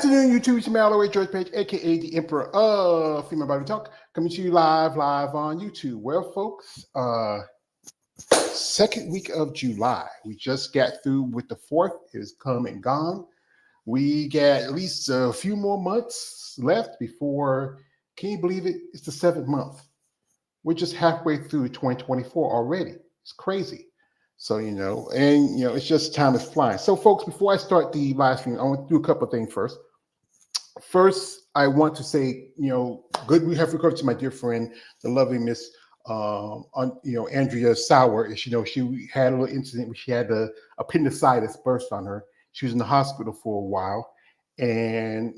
Afternoon, YouTube. It's Mallory George Page, aka the Emperor of Female Body Talk, coming to you live on YouTube. Well, folks, second week of July. We just got through with the 4th. It is come and gone. We got at least a few more months left before, can you believe it? It's the 7th month. We're just halfway through 2024 already. It's crazy. So, it's just time is flying. So, folks, before I start the live stream, I want to do a couple of things first. First, I want to say, good. We have regard to my dear friend, the lovely Miss, Andrea Shaw. As you know, she had a little incident where she had the appendicitis burst on her. She was in the hospital for a while, and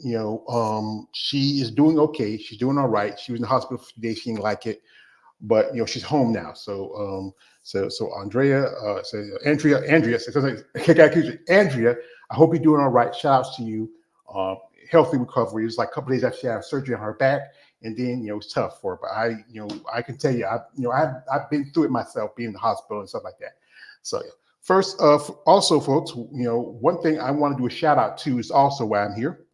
she is doing okay. She's doing all right. She was in the hospital for a few days. She didn't like it, but she's home now. So, Andrea, Andrea, I hope you're doing all right. Shout outs to you. Healthy recovery. It was like a couple days after she had surgery on her back, and then it's tough for her. But I can tell you, I've been through it myself, being in the hospital and stuff like that. So first, also, folks, one thing I want to do a shout out to is also why I'm here.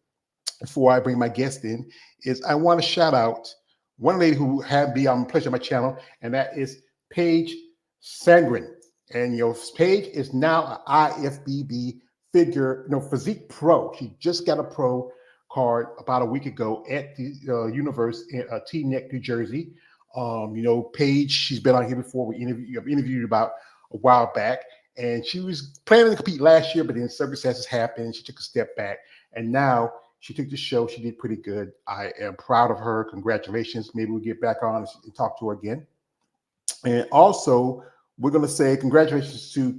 Before I bring my guest in, is I want to shout out one lady who had me on pleasure on my channel, and that is Paige Sangren. And Paige is now an IFBB figure, physique pro. She just got a pro card about a week ago at the Universe in Teaneck, New Jersey. Paige, she's been on here before. We interviewed about a while back, and she was planning to compete last year, but then circumstances happened. She took a step back, and now she took the show. She did pretty good. I am proud of her. Congratulations. Maybe we'll get back on and talk to her again. And also, we're going to say congratulations to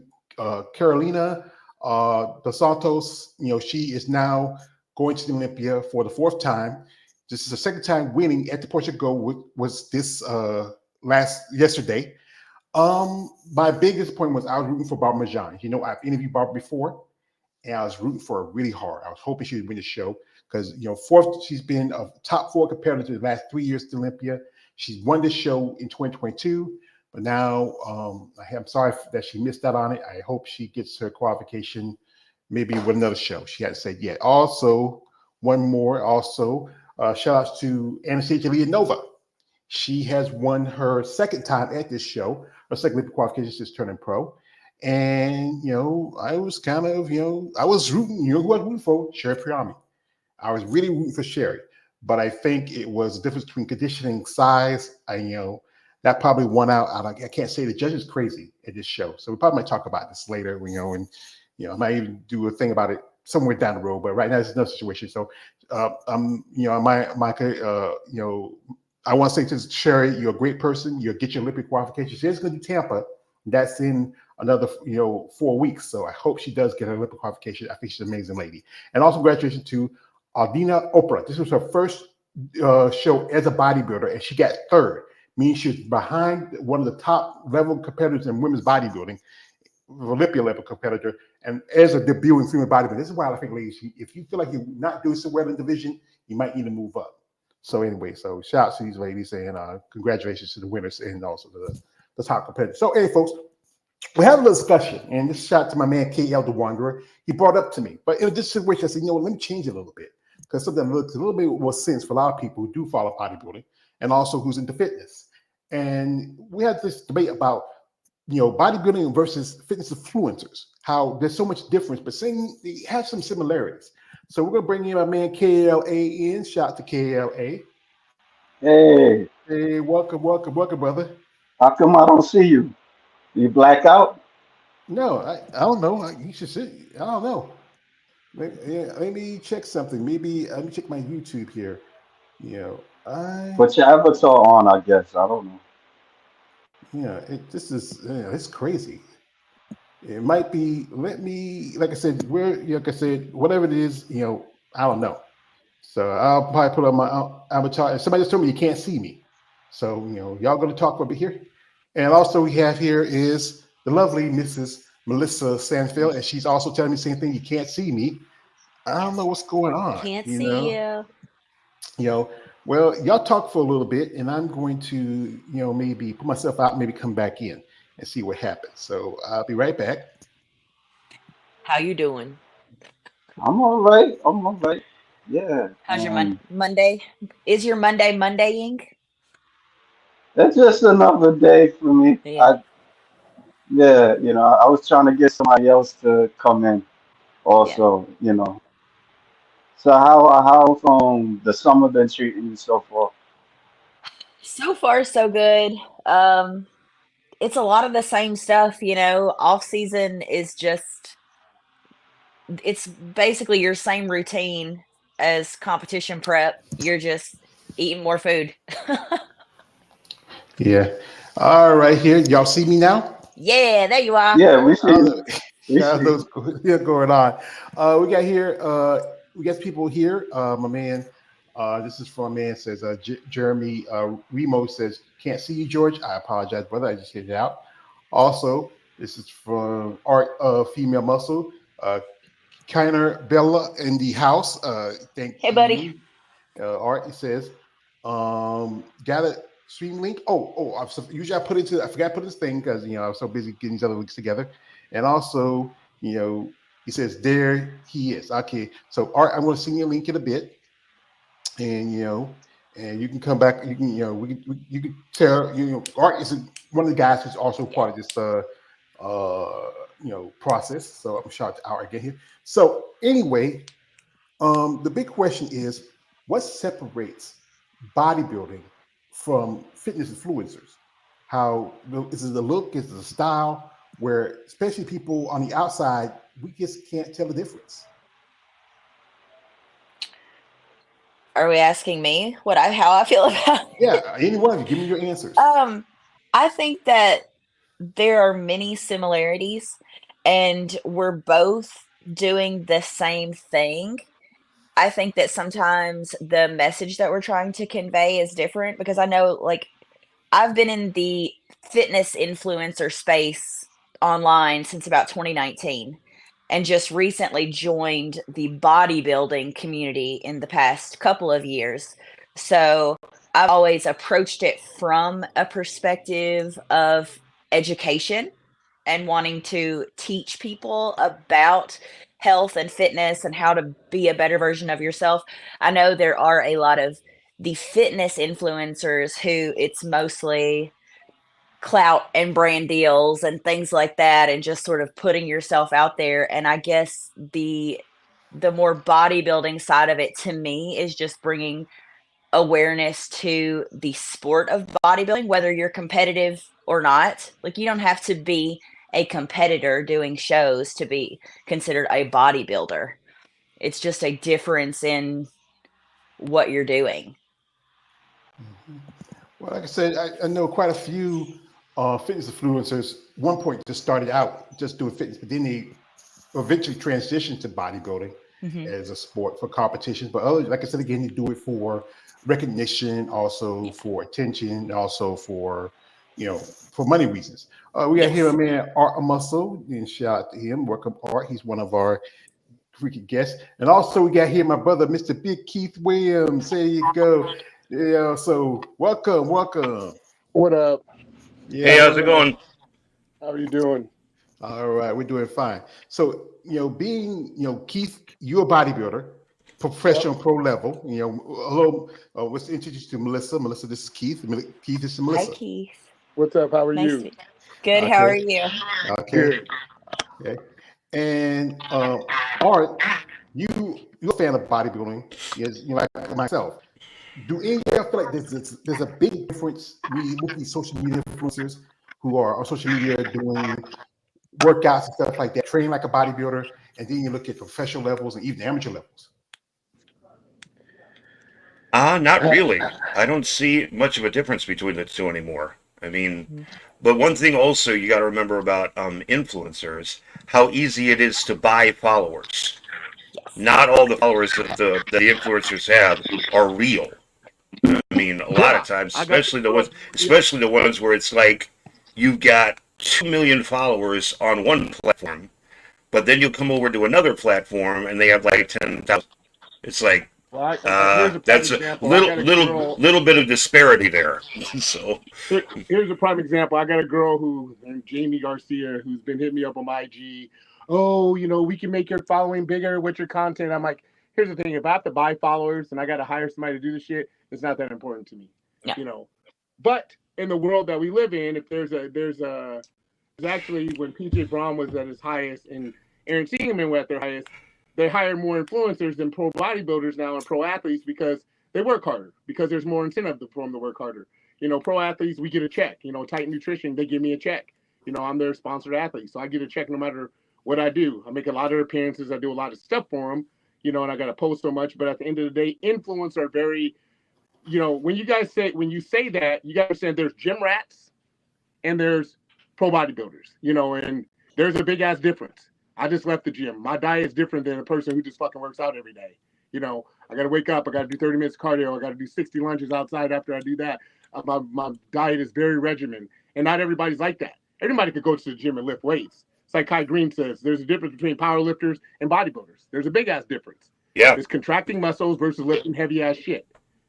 Carolina Dos Santos. She is now going to the Olympia for the 4th time. This is the 2nd time winning at the Portugal. Was this yesterday. My biggest point was I was rooting for Barbara Majan. I've interviewed Barbara before, and I was rooting for her really hard. I was hoping she would win the show because 4th, she's been a top 4 competitor the last 3 years to Olympia. She's won this show in 2022. But now, I'm sorry that she missed out on it. I hope she gets her qualification maybe with another show. She hasn't said yet. Also, one more. Shout outs to Anastasia Leonova. She has won her 2nd time at this show. Her 2nd Olympic qualification since turning pro. And, I was kind of, I was rooting, who I was rooting for? Sherry Priami. I was really rooting for Sherry. But I think it was the difference between conditioning, size, that probably won out. I can't say the judge is crazy at this show. So we probably might talk about this later, and I might even do a thing about it somewhere down the road. But right now it's another situation. So I want to say to Sherry, you're a great person. You'll get your Olympic qualification. She's going to do Tampa. That's in another 4 weeks. So I hope she does get her Olympic qualification. I think she's an amazing lady. And also congratulations to Aldina Oprah. This was her first show as a bodybuilder, and she got 3rd. Means she was behind one of the top level competitors in women's bodybuilding, Olympia level competitor, and as a debuting female bodybuilder. This is why I think, ladies, if you feel like you're not doing so well in the division, you might need to move up. So anyway, shout out to these ladies, and congratulations to the winners and also the top competitors. So anyway, folks, we had a little discussion, and this shout out to my man KL the Wanderer. He brought up to me, but in this situation, I said, let me change it a little bit because something looks a little bit more sense for a lot of people who do follow bodybuilding and also who's into fitness. And we had this debate about, bodybuilding versus fitness influencers, how there's so much difference, but they have some similarities. So we're going to bring in my man KLA in. Shout out to KLA. Hey. Hey, welcome, brother. How come I don't see you? You black out? No, I don't know. You should see. I don't know. Let me check something. Maybe let me check my YouTube here. Put your avatar on, I guess. I don't know. Yeah, it's crazy. It might be. Let me, like I said, whatever it is, I don't know. So I'll probably put on my avatar. Somebody just told me you can't see me. So y'all going to talk a bit here. And also we have here is the lovely Mrs. Melissa Sanfield, and she's also telling me the same thing. You can't see me. I don't know what's going on. Can't see you. Well, y'all talk for a little bit, and I'm going to, maybe put myself out, maybe come back in and see what happens. So I'll be right back. How you doing? I'm all right. Yeah. How's your Monday? Is your Monday Mondaying? It's just another day for me. Yeah. I was trying to get somebody else to come in Yeah. also. So how the summer been treating you so far? So far, so good. It's a lot of the same stuff, Off season is just it's basically your same routine as competition prep. You're just eating more food. Yeah. All right, here. Y'all see me now? Yeah, there you are. Yeah, we I don't see. know. We I don't see. know what's going on. We got people here. My man, this is from a man says, Jeremy Remo says, can't see you, George. I apologize, brother. I just hit it out. Also, this is from Art Female Muscle. Kiner Bella in the house. Thank Hey, buddy. you. Art, it says, got a stream link. Usually I forgot to put this thing because I was so busy getting these other links together. And also, he says there he is. Okay, so Art, I'm going to send you a link in a bit, and and you can come back. You can you can tell Art is one of the guys who's also part of this process. So I'm shout out again here. So anyway, the big question is, what separates bodybuilding from fitness influencers? How is it the look? Is it the style? Where especially people on the outside, we just can't tell the difference. Are we asking me how I feel about it? Yeah, any one of you, give me your answers. I think that there are many similarities, and we're both doing the same thing. I think that sometimes the message that we're trying to convey is different because I know, like, I've been in the fitness influencer space online since about 2019 and just recently joined the bodybuilding community in the past couple of years. So I've always approached it from a perspective of education and wanting to teach people about health and fitness and how to be a better version of yourself. I know there are a lot of the fitness influencers who it's mostly clout and brand deals and things like that and just sort of putting yourself out there. And I guess the more bodybuilding side of it to me is just bringing awareness to the sport of bodybuilding, whether you're competitive or not. Like, you don't have to be a competitor doing shows to be considered a bodybuilder. It's just a difference in what you're doing. Well, like I said, I know quite a few fitness influencers. One point just started out just doing fitness, but then they eventually transitioned to bodybuilding as a sport for competitions. But others, like I said again, they do it for recognition, also for attention, also for for money reasons. We got here a man, Art Muscle, and shout out to him. Welcome, Art. He's one of our freaking guests. And also we got here my brother, Mr. Big Keith Williams. There you go. Yeah, so welcome. What up? Yeah, Hey, how's it going? How are you doing? All right, we're doing fine. So, being, Keith, you're a bodybuilder, professional, pro level. Hello, let's introduce you to Melissa. Melissa, this is Keith. Keith, this is Melissa. Hi, Keith. What's up? How are Nice you? Good. How are you? Okay. Good. Okay. And Art, you're a fan of bodybuilding, yes, like myself. Do any of you feel like there's a big difference? We look at these social media influencers who are on social media doing workouts and stuff like that, train like a bodybuilder, and then you look at professional levels and even amateur levels. Not really. I don't see much of a difference between the two anymore. I mean, but one thing also you got to remember about influencers, how easy it is to buy followers. Not all the followers that the influencers have are real. I mean, a lot of times, especially the ones where it's like you've got 2 million followers on one platform, but then you'll come over to another platform and they have like 10,000. It's like that's a little bit of disparity there. So here's a prime example. I got a girl named Jamie Garcia who's been hitting me up on my IG. Oh, we can make your following bigger with your content. I'm like, here's the thing: if I have to buy followers and I got to hire somebody to do the shit, it's not that important to me. Yeah. You know. But in the world that we live in, if there's actually when PJ Braun was at his highest and Aaron Siegelman were at their highest, they hired more influencers than pro bodybuilders now and pro athletes because they work harder, because there's more incentive for them to work harder. You know, pro athletes, we get a check. You know, Titan Nutrition, they give me a check. You know, I'm their sponsored athlete, so I get a check no matter what I do. I make a lot of appearances. I do a lot of stuff for them, you know, and I got to post so much. But at the end of the day, influencers are very, you know, when you say that, you got to understand there's gym rats and there's pro bodybuilders, you know, and there's a big ass difference. I just left the gym. My diet is different than a person who just fucking works out every day. You know, I got to wake up. I got to do 30 minutes of cardio. I got to do 60 lunges outside after I do that. My diet is very regimented, and not everybody's like that. Everybody could go to the gym and lift weights. It's like Kai Green says, there's a difference between power lifters and bodybuilders. There's a big ass difference. Yeah. It's contracting muscles versus lifting heavy ass shit.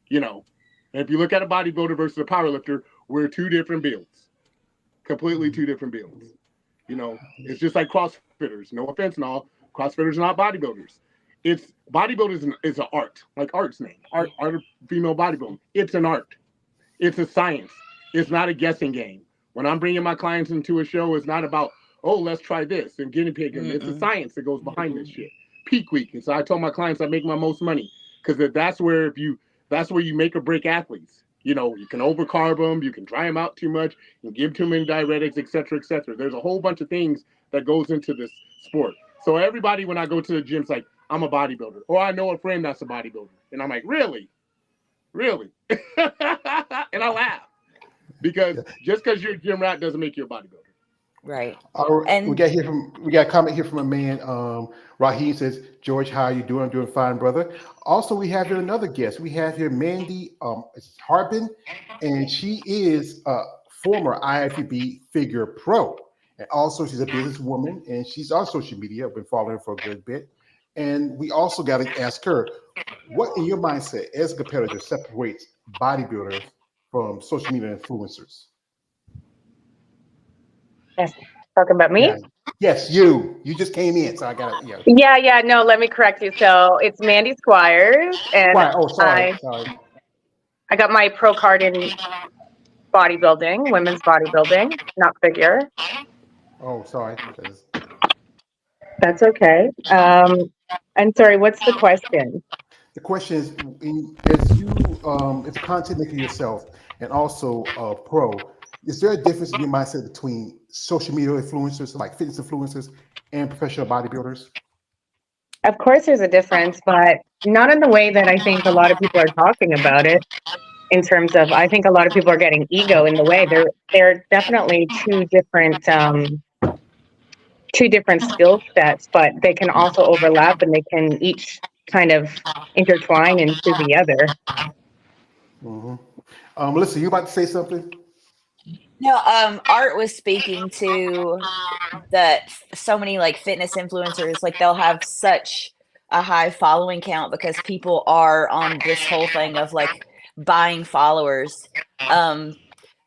You know, and if you look at a bodybuilder versus a power lifter, we're two different builds. Completely two different builds. You know, it's just like CrossFitters. No offense and all. CrossFitters are not bodybuilders. It's bodybuilders is an art, like art's name. Art of female bodybuilding. It's an art. It's a science. It's not a guessing game. When I'm bringing my clients into a show, it's not about, oh, let's try this and guinea pig. It's a science that goes behind this shit. Peak week. And so I told my clients I make my most money because that's where you make or break athletes. You know, you can overcarb them, you can dry them out too much, you can give too many diuretics, et cetera, et cetera. There's a whole bunch of things that goes into this sport. So everybody, when I go to the gym, is like, I'm a bodybuilder. Or I know a friend that's a bodybuilder. And I'm like, really? Really? And I laugh. Because just because you're a gym rat doesn't make you a bodybuilder. Right. And we got a comment here from a man. Raheem says, George, how are you doing? I'm doing fine, brother. Also, we have here another guest. We have here Mandy Harbin, and she is a former IFBB figure pro. And also she's a businesswoman, and she's on social media. I've been following her for a good bit. And we also got to ask her, what in your mindset as a competitor separates bodybuilders from social media influencers? Yes. Talking about me? Yeah. Yes, you. You just came in, so I got to, Yeah. No, let me correct you. So it's Mandy Squire, and sorry. I got my pro card in bodybuilding, women's bodybuilding, not figure. Oh, sorry. That's okay. And sorry, what's the question? The question is, as you, as a content maker yourself, and also a pro, is there a difference in your mindset between social media influencers, like fitness influencers, and professional bodybuilders? Of course there's a difference, but not in the way that I think a lot of people are talking about it, in terms of, I think a lot of people are getting ego in the way. They're definitely two different skill sets, but they can also overlap and they can each kind of intertwine into the other. Melissa, you about to say something? No, Art was speaking to that so many like fitness influencers, like they'll have such a high following count because people are on this whole thing of like buying followers.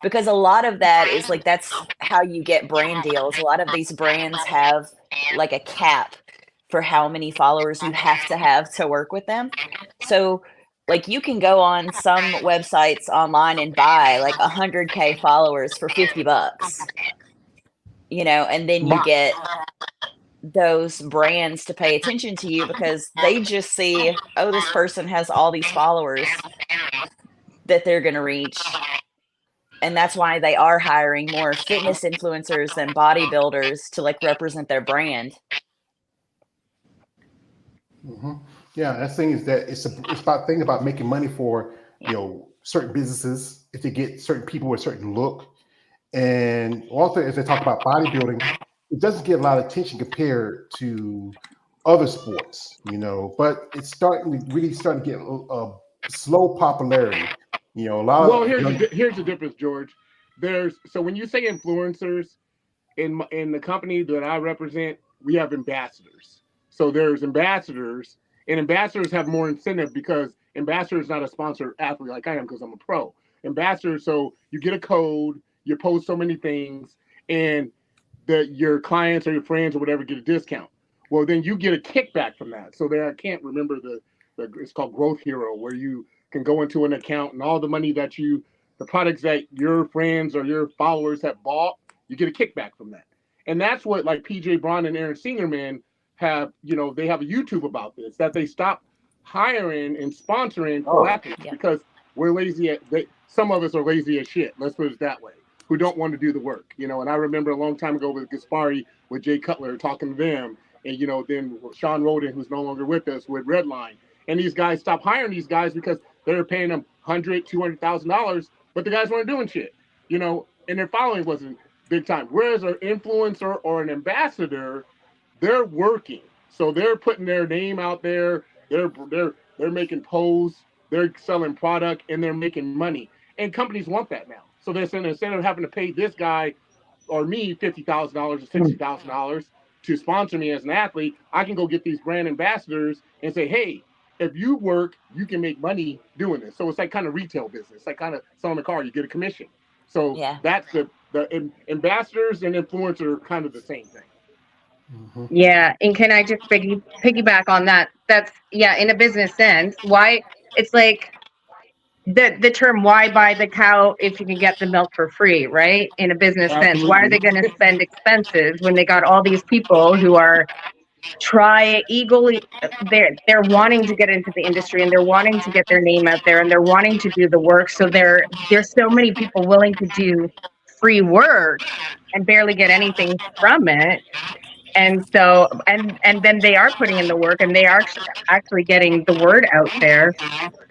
Because a lot of that is like, that's how you get brand deals. A lot of these brands have like a cap for how many followers you have to work with them. So like you can go on some websites online and buy like 100K followers for $50, you know, and then you get those brands to pay attention to you because they just see, oh, this person has all these followers that they're going to reach. And that's why they are hiring more fitness influencers than bodybuilders to like represent their brand. Yeah, that thing is that it's about things about making money for, you know, certain businesses if they get certain people with a certain look. And also, as they talk about bodybuilding, it doesn't get a lot of attention compared to other sports, you know, but it's really starting to get a slow popularity. You know, a lot Well, of here's the difference, George. So when you say influencers, in the company that I represent, we have ambassadors. So there's ambassadors, and ambassadors have more incentive because ambassador is not a sponsored athlete like I am because I'm a pro. Ambassador, so you get a code, you post so many things, and your clients or your friends or whatever get a discount. well, then you get a kickback from that. So there, I can't remember the it's called Growth Hero, where you can go into an account and all the money that the products that your friends or your followers have bought, you get a kickback from that. And that's what like PJ Braun and Aaron Singerman have, they have a YouTube about this, that they stopped hiring and sponsoring pro athletes because we're lazy some of us are lazy as shit. Let's put it that way. Who don't want to do the work, And I remember a long time ago with Gaspari, with Jay Cutler, talking to them, and then Sean Roden, who's no longer with us, with Redline, and these guys stopped hiring these guys because they were paying them $100,000-$200,000, but the guys weren't doing shit, and their following wasn't big time. Whereas an influencer or an ambassador, they're working, so they're putting their name out there, they're making posts, they're selling product, and they're making money, and companies want that now. So they're saying instead of having to pay this guy or me $50,000 or $60,000 to sponsor me as an athlete, I can go get these brand ambassadors and say, hey, if you work, you can make money doing this. So it's like kind of retail business, like kind of selling a car, you get a commission. So that's the ambassadors and influencers are kind of the same thing. Mm-hmm. Yeah, and can I just piggyback on that? That's in a business sense. Why it's like the term "why buy the cow if you can get the milk for free," right? In a business sense, why are they going to spend expenses when they got all these people who are they're wanting to get into the industry and they're wanting to get their name out there and they're wanting to do the work. So there's so many people willing to do free work and barely get anything from it. And so, and then they are putting in the work and they are actually getting the word out there.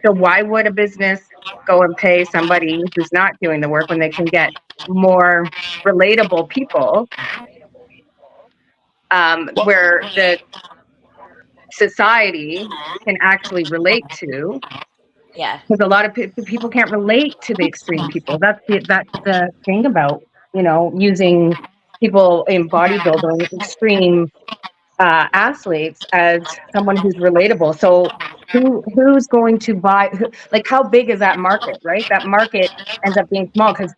So why would a business go and pay somebody who's not doing the work when they can get more relatable people, where the society can actually relate to? Yeah. Because a lot of people can't relate to the extreme people. That's the thing about, using people in bodybuilding, extreme athletes, as someone who's relatable. So who's going to buy, like, how big is that market, right? That market ends up being small because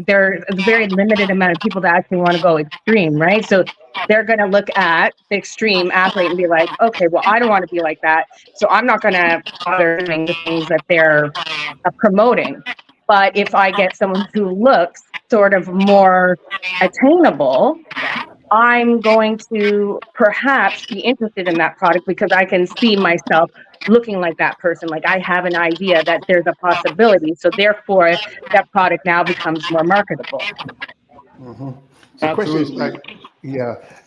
there's a very limited amount of people that actually want to go extreme, right? So they're going to look at the extreme athlete and be like, okay, well, I don't want to be like that, so I'm not going to bother doing the things that they're promoting. But if I get someone who looks sort of more attainable, I'm going to perhaps be interested in that product because I can see myself looking like that person. Like, I have an idea that there's a possibility. So therefore, that product now becomes more marketable. Mm-hmm. So the question is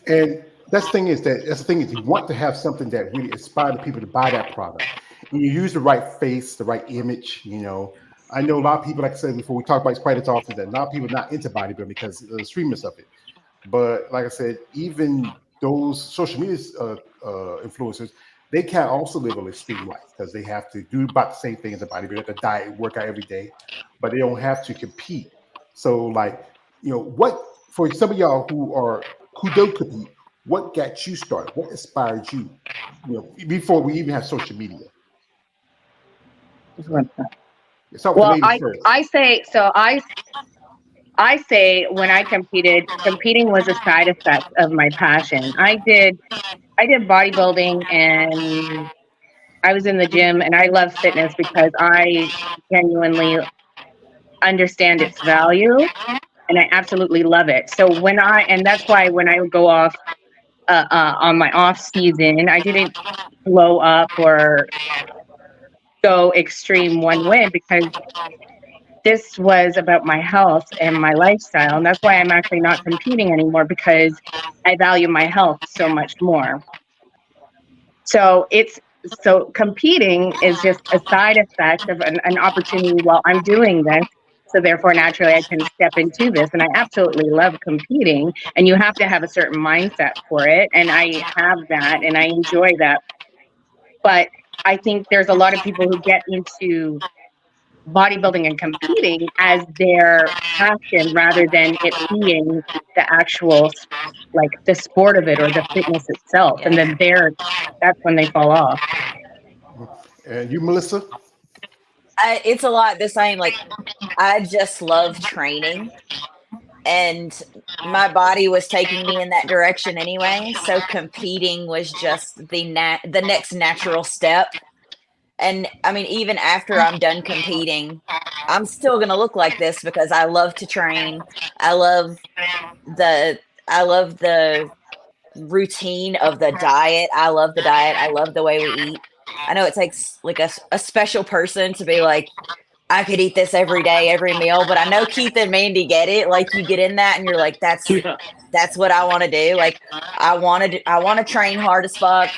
and that's the thing is you want to have something that really inspires people to buy that product. And you use the right face, the right image. I know a lot of people, like I said before, we talk about quite as often, that a lot of people are not into bodybuilding because of the extremeness of it. But like I said, even those social media influencers, they can also live an extreme life because they have to do about the same thing as a bodybuilder. They have to diet, work out every day, but they don't have to compete. So, like, what for some of y'all who don't compete, what got you started? What inspired you? Before we even have social media. Well, I say when I competed, competing was a side effect of my passion. I did bodybuilding and I was in the gym and I love fitness because I genuinely understand its value and I absolutely love it. So and that's why when I would go off on my off season, I didn't blow up or go extreme one way because this was about my health and my lifestyle. And that's why I'm actually not competing anymore, because I value my health so much more. So competing is just a side effect of an opportunity while I'm doing this. So therefore, naturally, I can step into this. And I absolutely love competing. And you have to have a certain mindset for it. And I have that and I enjoy that. But I think there's a lot of people who get into bodybuilding and competing as their passion rather than it being the actual, like, the sport of it or the fitness itself. And then that's when they fall off. And you, Melissa? It's a lot the same. Like, I just love training, and my body was taking me in that direction anyway. So competing was just the next natural step. And I mean, even after I'm done competing, I'm still gonna look like this because I love to train. I love the I love the routine of the diet. I love the diet. I love the way we eat. I know it takes like a special person to be like, I could eat this every day, every meal, but I know Keith and Mandy get it. Like you get in that and you're like, Yeah. that's what I want to do. Like I want to train hard as fuck.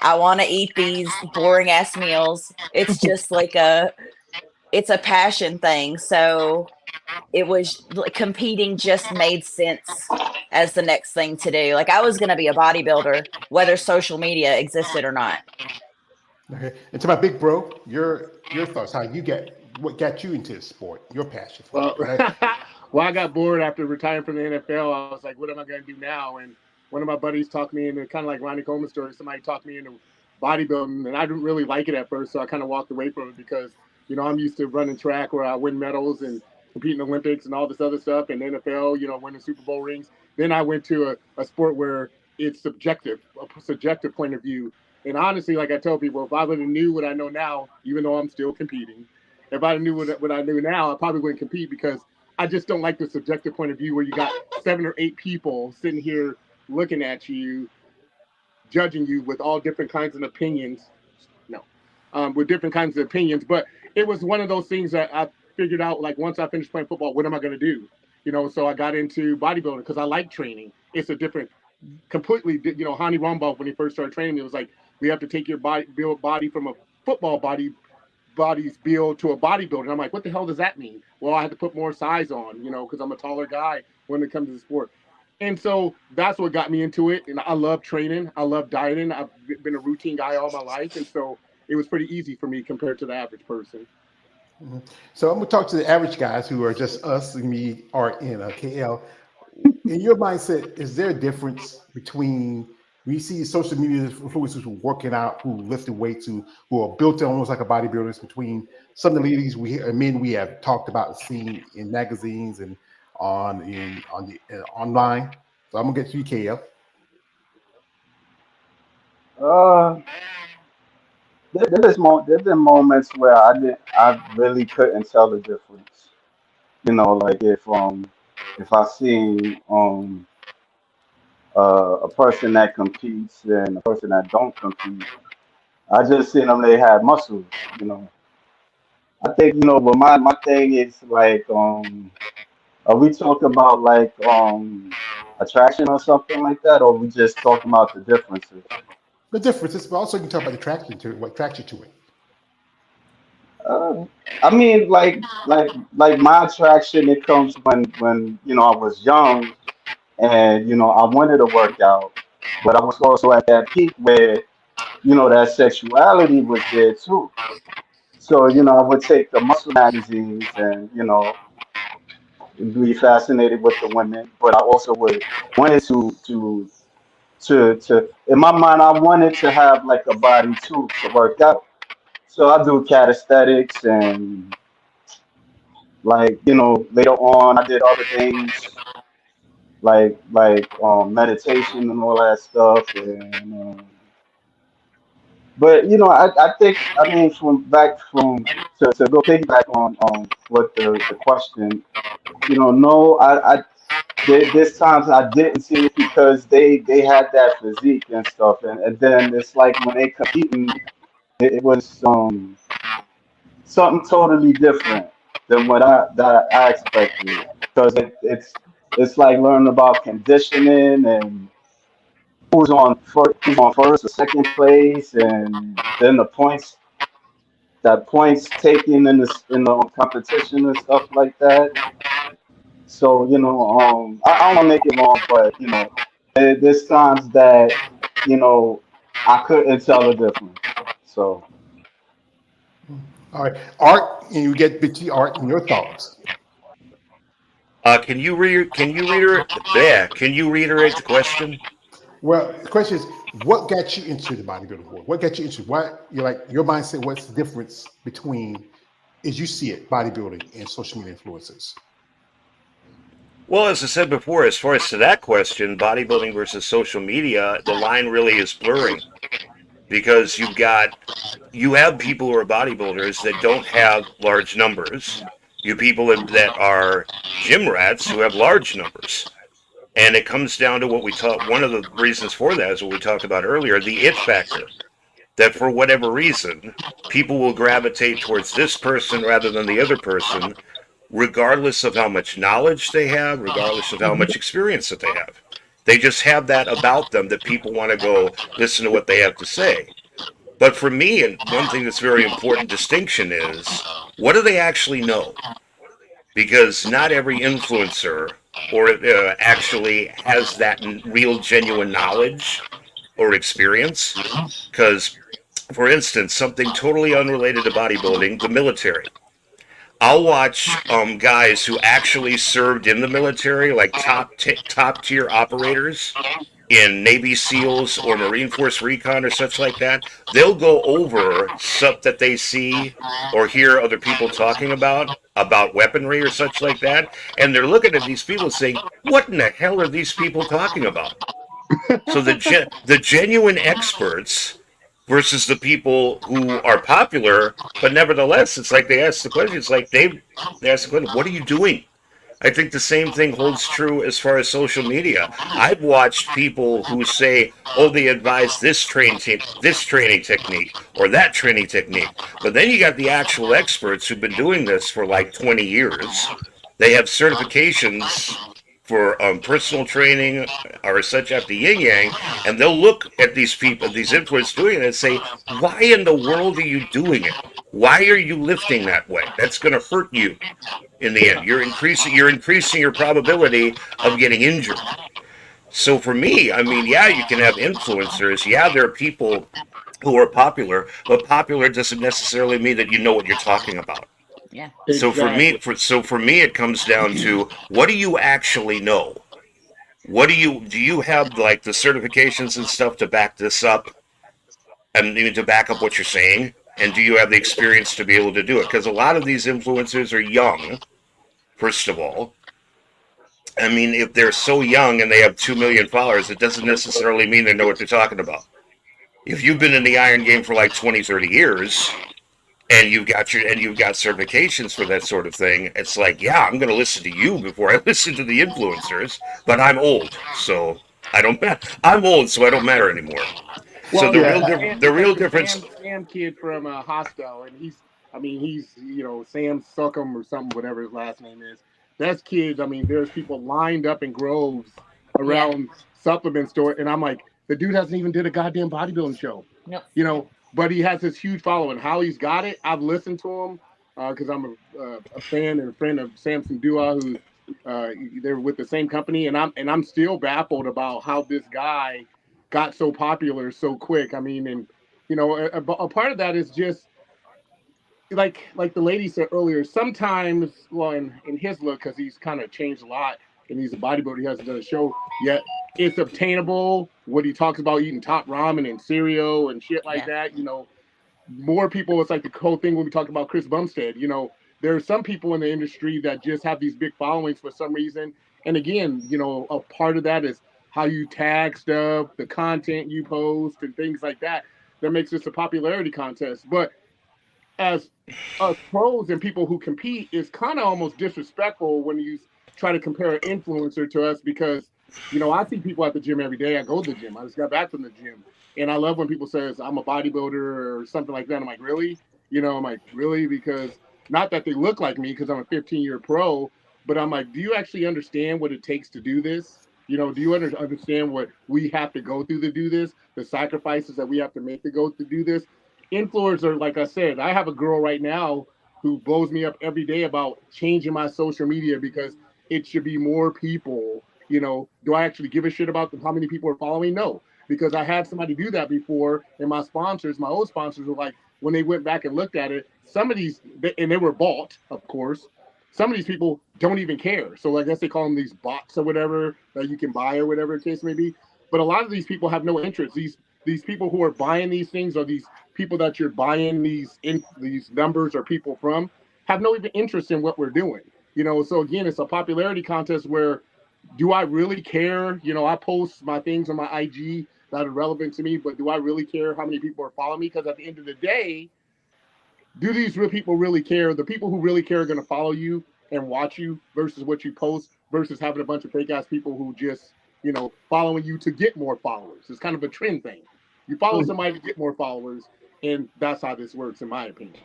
I want to eat these boring ass meals. It's just like it's a passion thing. So it was like competing just made sense as the next thing to do. Like I was going to be a bodybuilder, whether social media existed or not. Okay. And to my big bro, your thoughts, what got you into this sport, your passion for Well, it. well, I got bored after retiring from the NFL. I was like, what am I going to do now? And one of my buddies talked me into, kind of like Ronnie Coleman's story, somebody talked me into bodybuilding, and I didn't really like it at first, so I kind of walked away from it because, you know, I'm used to running track where I win medals and competing in Olympics and all this other stuff, and NFL, you know, winning Super Bowl rings. Then I went to a sport where it's subjective, a subjective point of view. And honestly, like I tell people, if I would have knew what I know now, even though I'm still competing, if I knew what I knew now, I probably wouldn't compete because I just don't like the subjective point of view where you got 7 or 8 people sitting here looking at you, judging you with all different kinds of opinions. No, with different kinds of opinions. But it was one of those things that I figured out, like, once I finished playing football, what am I going to do? You know, so I got into bodybuilding because I like training. It's a different, completely, you know, Hani Rombaugh, when he first started training me, it was like, we have to take your body from a football body's build to a bodybuilder. And I'm like, what the hell does that mean? Well, I had to put more size on, you know, because I'm a taller guy when it comes to the sport. And so that's what got me into it. And I love training. I love dieting. I've been a routine guy all my life. And so it was pretty easy for me compared to the average person. Mm-hmm. So I'm gonna talk to the average guys who are just us and me, Art and KL. In your mindset, is there a difference between we see social media influencers who are working out, who lifting weights, who are built almost like a bodybuilders, between some of the ladies men we have talked about and seen in magazines and online. So I'm gonna get to you, KL. There's been moments where I really couldn't tell the difference. You know, like if I seen a person that competes and a person that don't compete, I just seen them, they had muscles. You know, I think, you know, but my thing is like, are we talking about like attraction or something like that, or we just talking about the differences? The difference is, but also you can talk about the attraction to it, what attracts you to it. Uh, I mean, like my attraction, it comes when you know I was young and you know I wanted to work out, but I was also at that peak where you know that sexuality was there too. So you know I would take the muscle magazines and you know be fascinated with the women, but I also would wanted to in my mind I wanted to have like a body too to work out. So I do calisthenics and like you know later on I did other things like meditation and all that stuff and but you know I think I mean from to go piggyback on what the question you know no this times I didn't see it because they had that physique and stuff and then it's like when they competing it was something totally different than what I expected because it's like learning about conditioning and who's on first or second place and then the points that points taken in the competition and stuff like that. So you know I don't want to make it long, but you know there's times that you know I couldn't tell the difference. So. All right, Art, and you get Bitchy Art and your thoughts. Can you reiterate the question? Well, the question is, what got you into the bodybuilding world? What got you into what you're like your mindset? What's the difference between, as you see it, bodybuilding and social media influencers? Well, as I said before, as far as to that question, bodybuilding versus social media, the line really is blurring because you have people who are bodybuilders that don't have large numbers. You people that are gym rats who have large numbers. And it comes down to what we talked. One of the reasons for that is what we talked about earlier, the it factor. That for whatever reason, people will gravitate towards this person rather than the other person, regardless of how much knowledge they have, regardless of how much experience that they have. They just have that about them that people want to go listen to what they have to say. But for me, and one thing that's very important distinction is, what do they actually know? Because not every influencer or actually has that real genuine knowledge or experience. Because, for instance, something totally unrelated to bodybuilding, the military. I'll watch guys who actually served in the military, like top tier operators in Navy SEALs or Marine Force Recon or such like that. They'll go over stuff that they see or hear other people talking about weaponry or such like that, and they're looking at these people saying, "What in the hell are these people talking about?" So the genuine experts versus the people who are popular, but nevertheless, it's like they ask the question. It's like they ask the question, "What are you doing?" I think the same thing holds true as far as social media. I've watched people who say, "Oh, they advise this training technique or that training technique," but then you got the actual experts who've been doing this for like 20 years. They have certifications for personal training or such at the yin yang, and they'll look at these people, these influencers doing it, and say, "Why in the world are you doing it? Why are you lifting that way? That's going to hurt you in the end. You're increasing your probability of getting injured." So for me, I mean, yeah, you can have influencers. Yeah, there are people who are popular, but popular doesn't necessarily mean that you know what you're talking about. Yeah. So Exactly. for me, it comes down to, what do you actually know? What do you have, like, the certifications and stuff to back this up, and even to back up what you're saying? And do you have the experience to be able to do it? Because a lot of these influencers are young, first of all. I mean, if they're so young and they have 2 million followers, it doesn't necessarily mean they know what they're talking about. If you've been in the iron game for like 20, 30 years, and you've got certifications for that sort of thing, it's like, yeah, I'm going to listen to you before I listen to the influencers. But I'm old, so I don't. I'm old, so I don't matter anymore. So Well, the it's like real the Yeah. difference. Sam, The it's like real the difference. Sam kid from Hostel, and I mean, he's Sam Suckham or something, whatever his last name is. That's kids. I mean, there's people lined up in groves Yeah. around supplement store, and I'm like, the dude hasn't even did a goddamn bodybuilding show, Nope. but he has this huge following. How he's got it, I've listened to him because I'm a fan and a friend of Samson Dua, who uh, they're with the same company, and I'm still baffled about how this guy got so popular so quick. I mean, and a part of that is just like the lady said earlier. Sometimes, well, in his look, because he's kind of changed a lot, and he's a bodybuilder, he hasn't done a show yet. It's obtainable. What he talks about eating top ramen and cereal and shit like Yeah. that. More people. It's like the whole thing when we talked about Chris Bumstead. There are some people in the industry that just have these big followings for some reason. And again, a part of that is how you tag stuff, the content you post, and things like that. That makes this a popularity contest. But as us pros and people who compete, it's kind of almost disrespectful when you try to compare an influencer to us because, I see people at the gym every day. I go to the gym. I just got back from the gym. And I love when people says I'm a bodybuilder or something like that. I'm like, really? I'm like, really? Because not that they look like me because I'm a 15-year pro, but I'm like, do you actually understand what it takes to do this? Do you understand what we have to go through to do this? The sacrifices that we have to make to go to do this? Influencer, like I said, I have a girl right now who blows me up every day about changing my social media because it should be more people. Do I actually give a shit about how many people are following? No, because I had somebody do that before, and my old sponsors were like, when they went back and looked at it, some of these, and they were bought, of course. Some of these people don't even care. So I guess they call them these bots or whatever that you can buy or whatever the case may be. But a lot of these people have no interest. These people who are buying these things are these people that you're buying these numbers or people from have no even interest in what we're doing. So again, it's a popularity contest where do I really care? I post my things on my IG that are relevant to me, but do I really care how many people are following me? Because at the end of the day, do these real people really care? The people who really care are going to follow you and watch you versus what you post versus having a bunch of fake ass people who just, following you to get more followers. It's kind of a trend thing. You follow somebody to get more followers, and that's how this works, in my opinion.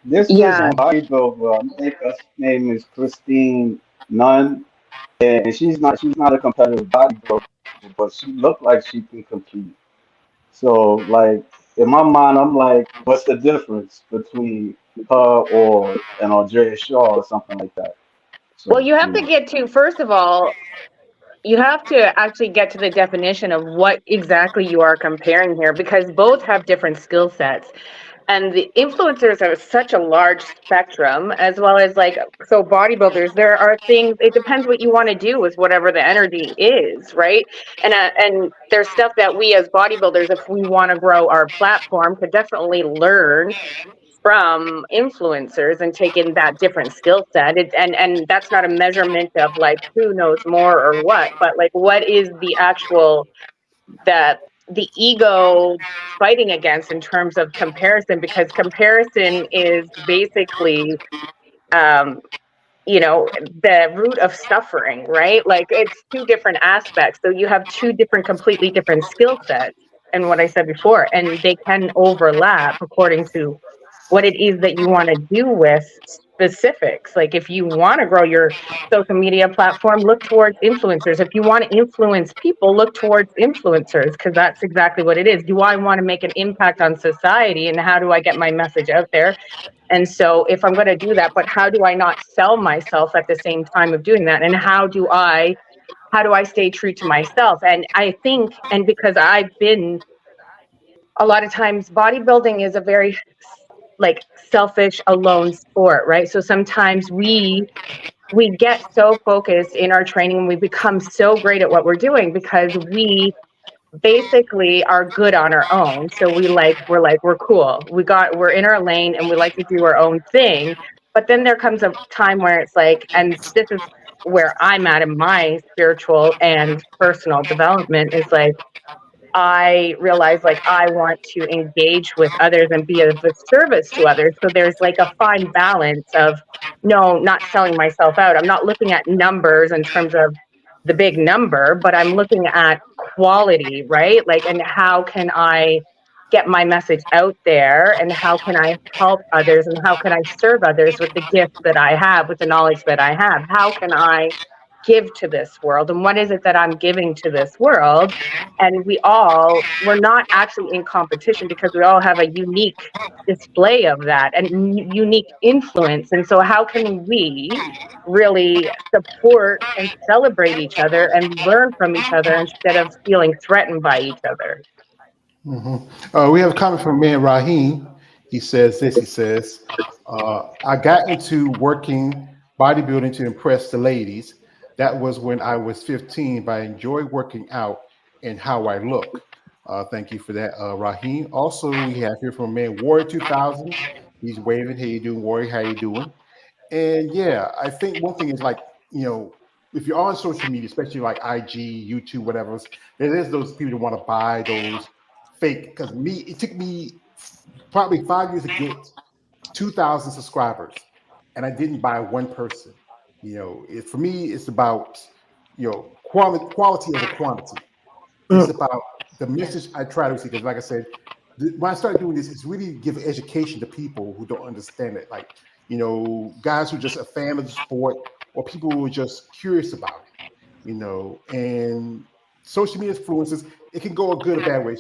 This Yeah. bodybuilder, I think her name is Christine Nunn, and she's not a competitive bodybuilder, but she looked like she can compete. So like in my mind, I'm like, what's the difference between her or an Andrea Shaw or something like that? Well, So you have to get to, first of all, you have to actually get to the definition of what exactly you are comparing here, because both have different skill sets. And the influencers are such a large spectrum, as well as so bodybuilders, there are things, it depends what you want to do with whatever the energy is, right? And there's stuff that we as bodybuilders, if we want to grow our platform, could definitely learn from influencers and take in that different skill set. And that's not a measurement of who knows more or what, but what is the actual that the ego fighting against in terms of comparison, because comparison is basically the root of suffering, right? It's two different aspects. So you have two different, completely different skill sets. And what I said before, and they can overlap according to what it is that you want to do with specifics. If you want to grow your social media platform, look towards influencers. If you want to influence people, look towards influencers, because that's exactly what it is. Do I want to make an impact on society, and how do I get my message out there? And so if I'm going to do that, but how do I not sell myself at the same time of doing that? And how do I stay true to myself? And I think, and because I've been, a lot of times bodybuilding is a very selfish, alone sport, right? So sometimes we get so focused in our training, and we become so great at what we're doing because we basically are good on our own. So we're cool. We're in our lane and we like to do our own thing. But then there comes a time where it's and this is where I'm at in my spiritual and personal development, is I realize I want to engage with others and be of service to others. So there's a fine balance of no, not selling myself out. I'm not looking at numbers in terms of the big number, but I'm looking at quality, right? And how can I get my message out there, and how can I help others, and how can I serve others with the gifts that I have, with the knowledge that I have? How can I give to this world, and what is it that I'm giving to this world? And we're not actually in competition, because we all have a unique display of that and unique influence. And so how can we really support and celebrate each other and learn from each other instead of feeling threatened by each other? We have a comment from man Raheem. He says this. He says, "I got into working bodybuilding to impress the ladies. That was when I was 15, but I enjoy working out and how I look." Thank you for that, Raheem. Also, we have here from man Warrior 2000. He's waving. Hey, you doing, Warrior? How you doing? And yeah, I think one thing is if you're on social media, especially like IG, YouTube, whatever, there is those people who want to buy those fake. Because it took me probably 5 years to get 2,000 subscribers, and I didn't buy one person. For me, it's about quality over quantity. It's about the message I try to see. Because, like I said, when I started doing this, it's really give education to people who don't understand it. Guys who are just a fan of the sport, or people who are just curious about it. And social media influences, it can go a good or bad ways.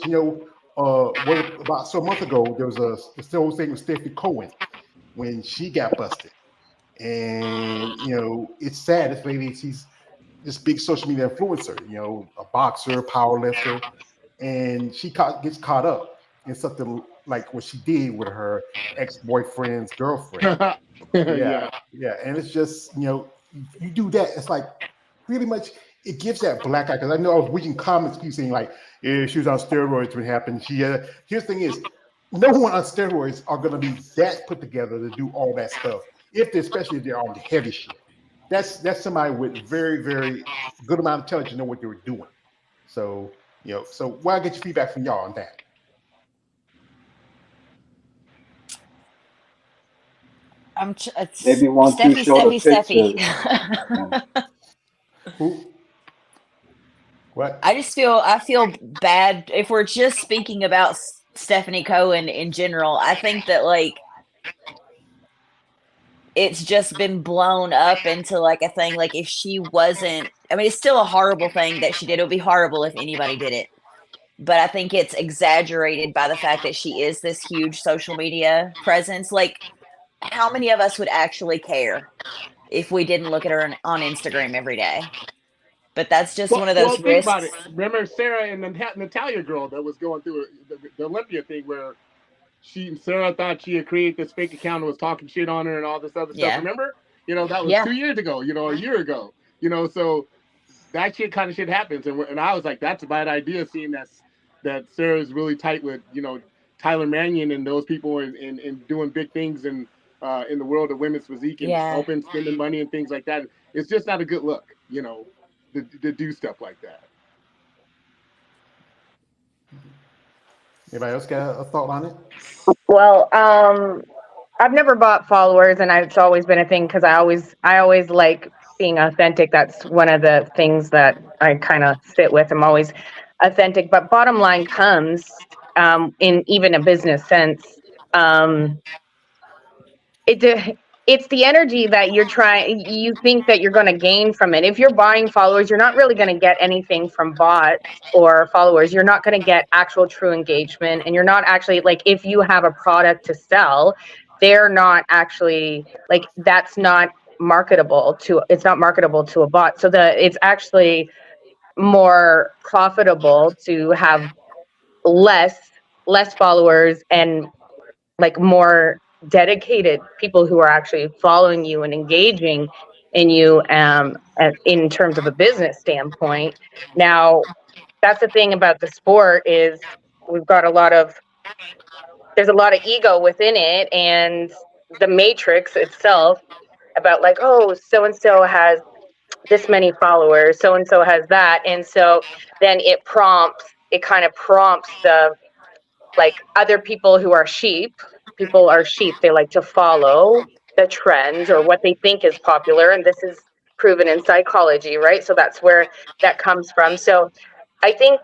About a month ago, there was this whole thing with Stephanie Cohen when she got busted. And, it's sad. This lady, she's this big social media influencer, a boxer, power lifter, and she gets caught up in something like what she did with her ex-boyfriend's girlfriend. Yeah. And it's just, you do that. It's really much, it gives that black eye. Because I know I was reading comments, people saying yeah, she was on steroids when it happened. Here's the thing is, no one on steroids are going to be that put together to do all that stuff. especially if they're on the heavy shit. That's somebody with very, very good amount of intelligence to know what they were doing. So, so why get your feedback from y'all on that? Maybe once you show the pictures. Who? What? I feel bad if we're just speaking about Stephanie Cohen in general. I think that like it's just been blown up into like a thing. Like if she wasn't, I mean, it's still a horrible thing that she did. It would be horrible if anybody did it. But I think it's exaggerated by the fact that she is this huge social media presence. Like, how many of us would actually care if we didn't look at her on Instagram every day? But that's just one of those think risks. about it. Remember Sarah and the Natalia girl that was going through the Olympia thing where Sarah thought she had created this fake account and was talking shit on her and all this other stuff. Remember? That was 2 years ago, or a year ago. So that kind of shit happens. And I was like, that's a bad idea, seeing that Sarah's really tight with, Tyler Mannion and those people and doing big things in the world of women's physique and helping spending money and things like that. It's just not a good look, to do stuff like that. Anybody else got a thought on it? Well, I've never bought followers, and it's always been a thing because I always like being authentic. That's one of the things that I kind of sit with. I'm always authentic, but bottom line comes in even a business sense. It's the energy that you think that you're going to gain from it. If you're buying followers, you're not really going to get anything from bots or followers. You're not going to get actual true engagement. And you're not actually, like, if you have a product to sell, they're not actually, like, that's not marketable to a bot. So it's actually more profitable to have less followers and like more dedicated people who are actually following you and engaging in you in terms of a business standpoint. Now, that's the thing about the sport is there's a lot of ego within it, and the matrix itself about like, oh, so-and-so has this many followers, so-and-so has that. And so then it kind of prompts the, like, other people who are sheep. People are sheep. They like to follow the trends or what they think is popular. And this is proven in psychology, right? So that's where that comes from. So I think,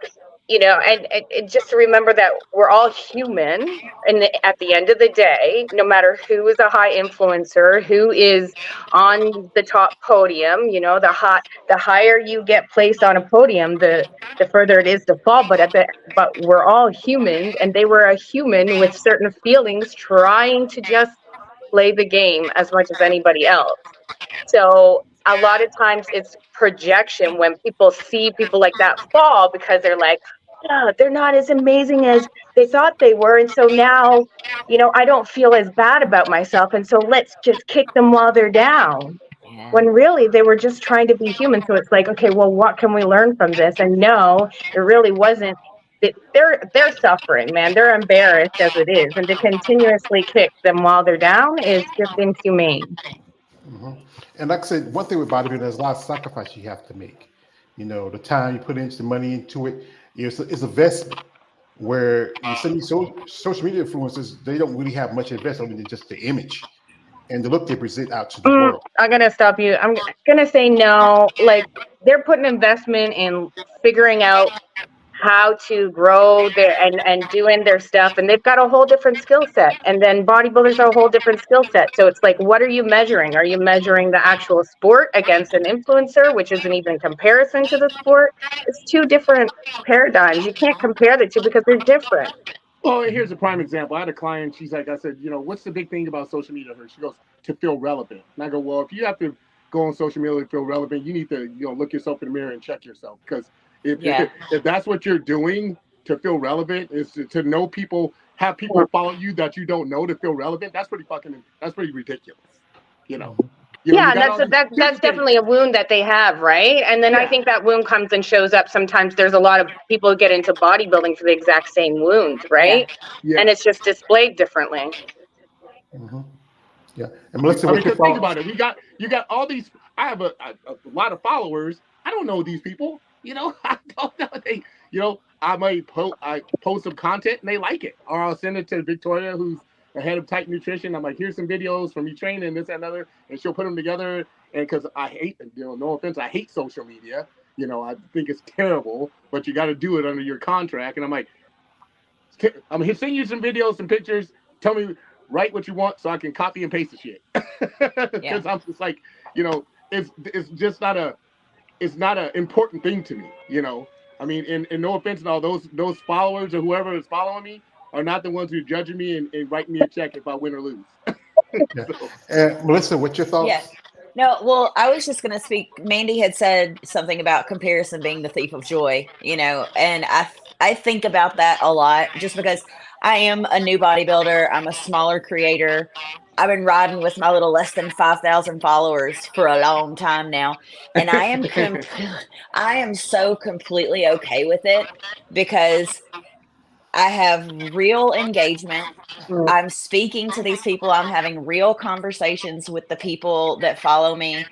and just to remember that we're all human. And at the end of the day, no matter who is a high influencer, who is on the top podium, the higher you get placed on a podium, the further it is to fall. But we're all humans, and they were a human with certain feelings trying to just play the game as much as anybody else. So a lot of times it's projection when people see people like that fall, because they're like, oh, they're not as amazing as they thought they were. And so now, I don't feel as bad about myself. And so let's just kick them while they're down. When really they were just trying to be human. So it's like, okay, well, what can we learn from this? And no, it really wasn't. They're suffering, man. They're embarrassed as it is. And to continuously kick them while they're down is just inhumane. Mm-hmm. And like I said, one thing with bodybuilding, there's a lot of sacrifice you have to make. The time you put into the money into it, it's a investment. Where some of these social media influencers, they don't really have much investment than just the image and the look they present out to the world. I'm going to stop you. I'm going to say no. Like, they're putting investment in figuring out how to grow and doing their stuff, and they've got a whole different skill set. And then bodybuilders are a whole different skill set. So it's like, what are you measuring? Are you measuring the actual sport against an influencer, which isn't even comparison to the sport? It's two different paradigms. You can't compare the two because they're different. Well, here's a prime example. I had a client. She's like, I said, what's the big thing about social media? She goes, to feel relevant. And I go, well, if you have to go on social media to feel relevant, you need to look yourself in the mirror and check yourself. Because if that's what you're doing to feel relevant, is to know people, have people follow you that you don't know to feel relevant, that's pretty ridiculous. That's definitely a wound that they have, right? And then I think that wound comes and shows up. Sometimes there's a lot of people who get into bodybuilding for the exact same wound, right? And it's just displayed differently. Mm-hmm. Yeah. And Melissa, I mean, what's your because think thoughts? about it. You got all these. I have a lot of followers. I don't know these people. I don't know. I might post some content and they like it, or I'll send it to Victoria, who's the head of Type Nutrition. I'm like, here's some videos from me training this and another, and she'll put them together. And because I hate, no offense, I hate social media. I think it's terrible, but you got to do it under your contract. And I'm like, I'm gonna send you some videos, some pictures. Tell me, write what you want so I can copy and paste the shit. Because I'm just like, it's just not an important thing to me. I mean, and no offense at all, those followers or whoever is following me are not the ones who are judging me and writing me a check if I win or lose. Yeah. Melissa, what's your thoughts? Yeah. No, well, I was just going to speak. Mandy had said something about comparison being the thief of joy, and I think about that a lot just because I am a new bodybuilder. I'm a smaller creator. I've been riding with my little less than 5,000 followers for a long time now, and I am so completely okay with it because I have real engagement. I'm speaking to these people. I'm having real conversations with the people that follow me.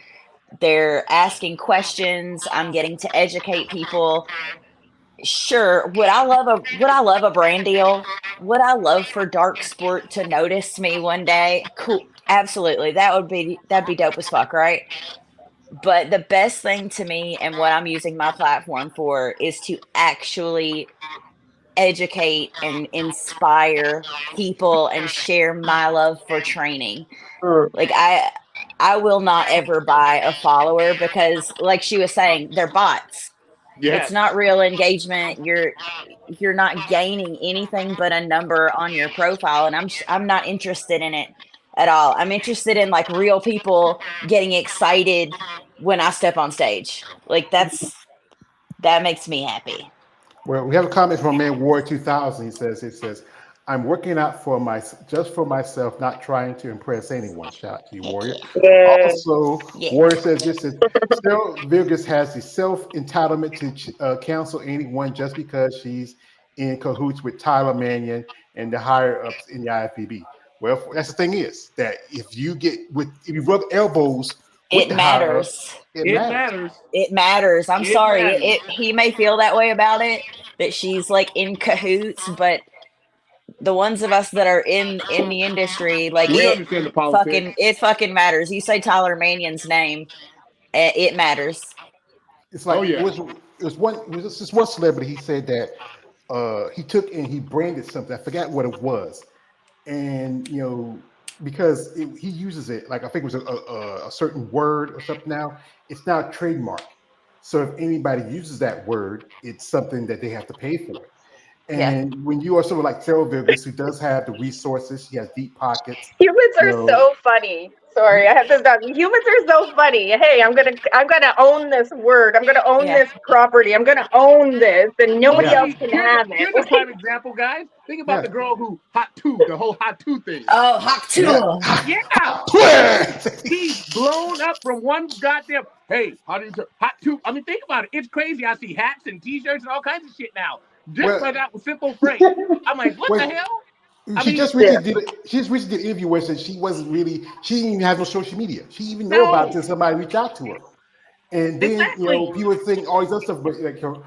They're asking questions. I'm getting to educate people. Sure, would I love a brand deal? Would I love for Dark Sport to notice me one day? Cool. Absolutely. That'd be dope as fuck, right? But the best thing to me and what I'm using my platform for is to actually educate and inspire people and share my love for training. Like I will not ever buy a follower because like she was saying, they're bots. Yes. It's not real engagement. You're not gaining anything but a number on your profile, and I'm not interested in it at all. I'm interested in like real people getting excited when I step on stage. Like that makes me happy. Well, we have a comment from man War 2000. He says, I'm working out just for myself, not trying to impress anyone. Shout out to you, Warrior. Yeah. Also, Yeah. Warrior says this is still Vegas has the self-entitlement to counsel anyone just because she's in cahoots with Tyler Mannion and the higher ups in the IFBB. Well, that's the thing is that if you rub elbows with It the higher ups, matters. it It matters. matters. It matters. I'm It sorry. matters. He may feel that way about it, that she's like in cahoots, but the ones of us that are in the industry, like We understand the politics. it fucking matters. You say Tyler Mannion's name, it matters. It's like Oh, yeah. it was this one celebrity. He said that he took and he branded something. I forgot what it was, and because he uses it, like I think it was a certain word or something. Now it's now trademark. So if anybody uses that word, it's something that they have to pay for it. Yeah. And when you are someone like Terrell Vegas, who does have the resources, he has deep pockets. Humans are so funny. Sorry, I have to stop. Humans are so funny. Hey, I'm gonna own this word. I'm gonna own this property. I'm gonna own this, and nobody else can have it. Here's a prime example, guys. Think about the girl who the whole hot tooth thing. Oh, hot tool. Yeah. He's blown up from one goddamn. Hey, hot tooth. I mean, think about it. It's crazy. I see hats and T-shirts and all kinds of shit now. Just by that simple phrase. I'm like, what the hell? She just recently did an interview where she said she didn't even have no social media. She didn't even know about it until somebody reached out to her. And then, people think all these other stuff, but like her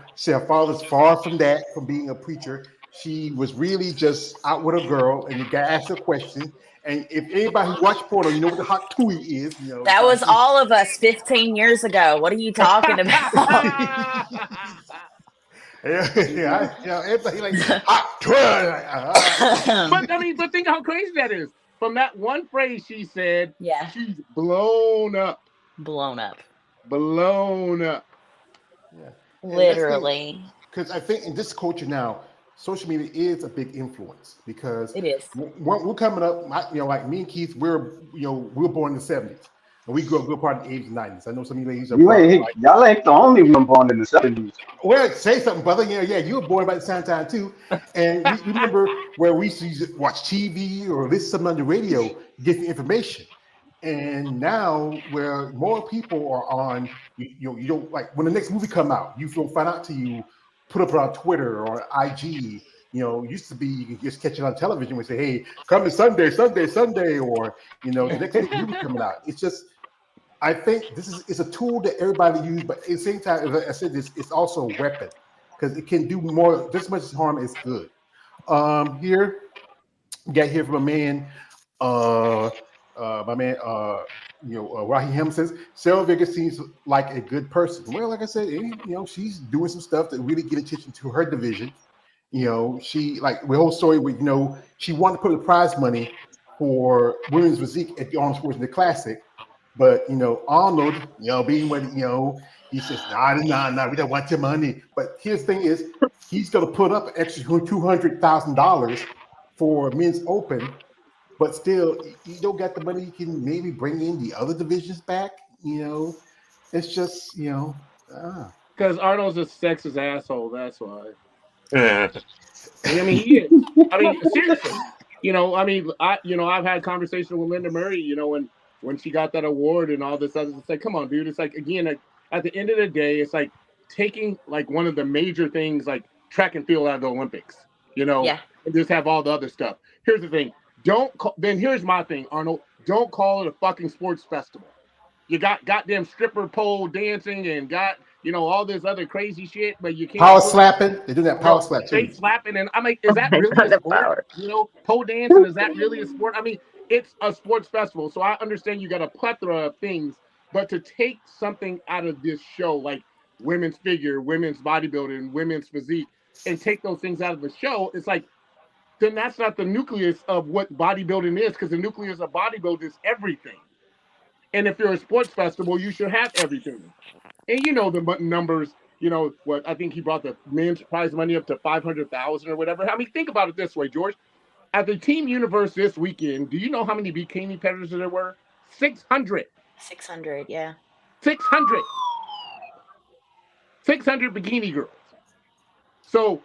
father's far from that, from being a preacher. She was really just out with a girl, and the guy asked her a question. And if anybody who watched porno, you know what the hot tui is. That was all of us 15 years ago. What are you talking about? Everybody like hot toy. But think how crazy that is. From that one phrase she said, she's blown up. Blown up. Yeah. Literally. Because I think in this culture now, social media is a big influence because it is. We're coming up, like me and Keith, we're born in the 70s. And we grew up good part of the 80s and 90s. I know some of you ladies are y'all ain't the only one born in the 70s. Well, say something, brother. You were born about the same time too. And we remember where we used to watch TV or listen to something on the radio, get the information. And now where more people are on, you don't like when the next movie come out, you don't find out till you put up on Twitter or IG used to be you could just catch it on television and say, hey, come to Sunday, Sunday, Sunday, or the next big movie coming out. It's just, I think this is a tool that everybody use, but at the same time, as I said, it's also a weapon because it can do more, just as much harm as good. Here, we got here from a man, my man, Raheem says, Sarah Vega seems like a good person. Well, like I said, she's doing some stuff that really get attention to her division. She like the whole story with, she wanted to put the prize money for women's physique at the Arnold Schwarzenegger Classic. But, Arnold, being what, he says, nah, we don't want your money. But his thing is, he's going to put up an extra $200,000 for men's open, but still, you don't got the money. You can maybe bring in the other divisions back. It's just, Because Arnold's a sexist asshole. That's why. Yeah. I mean, he is. I mean, seriously. I've had conversations with Linda Murray. When she got that award and all this other. It's like, come on, dude. It's like, again, at the end of the day, it's like taking like one of the major things like track and field out of the Olympics. Yeah. And just have all the other stuff. Here's the thing. Then here's my thing, Arnold. Don't call it a fucking sports festival. You got goddamn stripper pole dancing and got all this other crazy shit, but you can't power slapping. They do that power slap too. Face slapping, and I'm like, is that really a sport? Pole dancing, is that really a sport? I mean, it's a sports festival, so I understand you got a plethora of things, but to take something out of this show like women's figure, women's bodybuilding, women's physique, and take those things out of the show, it's like, then that's not the nucleus of what bodybuilding is, because the nucleus of bodybuilding is everything. And if you're a sports festival, you should have everything. And the numbers, what I think he brought the men's prize money up to 500,000 or whatever. I mean, think about it this way, George. At the Team Universe this weekend, do you know how many bikini competitors there were? 600. 600, yeah. 600. 600 bikini girls. So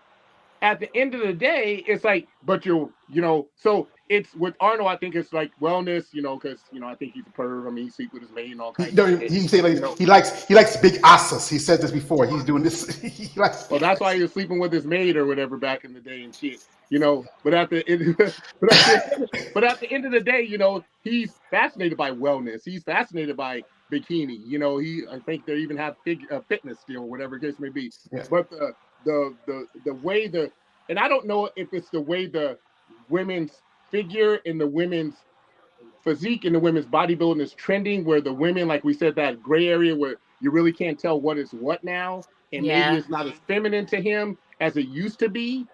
at the end of the day, it's like, but so it's with Arnold, I think it's like wellness, because I think he's a perv. I mean, he sleeps with his maid and all kinds of shit. He say like, he likes big asses. He said this before. He's doing this. Well, that's why he was sleeping with his maid or whatever back in the day and shit. But at the end of the day, he's fascinated by wellness. He's fascinated by bikini. I think they even have fitness still, whatever the case may be. Yeah. But the way and I don't know if it's the way the women's figure and the women's physique and the women's bodybuilding is trending, where the women, like we said, that gray area where you really can't tell what is what now, and maybe it's not as feminine to him as it used to be,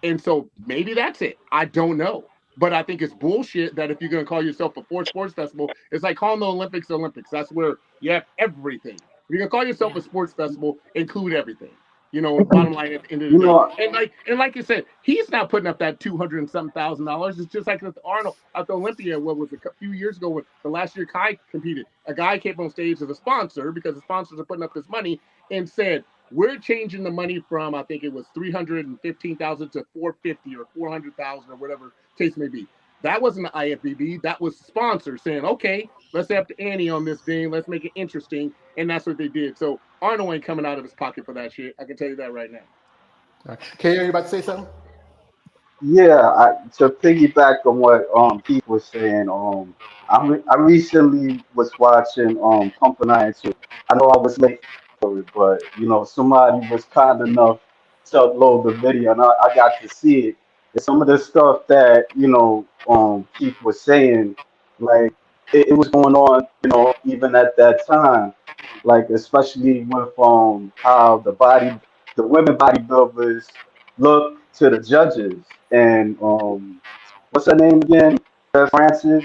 and so maybe that's it. I don't know, but I think it's bullshit that if you're going to call yourself a sports festival, it's like calling the Olympics the Olympics. That's where you have everything. If you're going to call yourself a sports festival, include everything. Bottom line at the end of the day. And like you said, he's not putting up that $200 and something thousand. It's just like with Arnold at the Olympia, what was it, a few years ago when the last year Kai competed. A guy came on stage as a sponsor because the sponsors are putting up this money and said, we're changing the money from, I think it was $315,000 to $450 or $400,000 or whatever case may be. That wasn't the IFBB. That was sponsor saying, okay, let's have the ante on this thing. Let's make it interesting. And that's what they did. So Arnold ain't coming out of his pocket for that shit. I can tell you that right now. Right. Kay, are you about to say something? Yeah, to piggyback on what Pete was saying, I recently was watching Pumping Iron 2. I know I was late for it, but somebody was kind enough to upload the video, and I got to see it. And some of the stuff that Pete was saying, like it was going on, even at that time, like especially with how the women bodybuilders look to the judges, and what's her name again? Francis.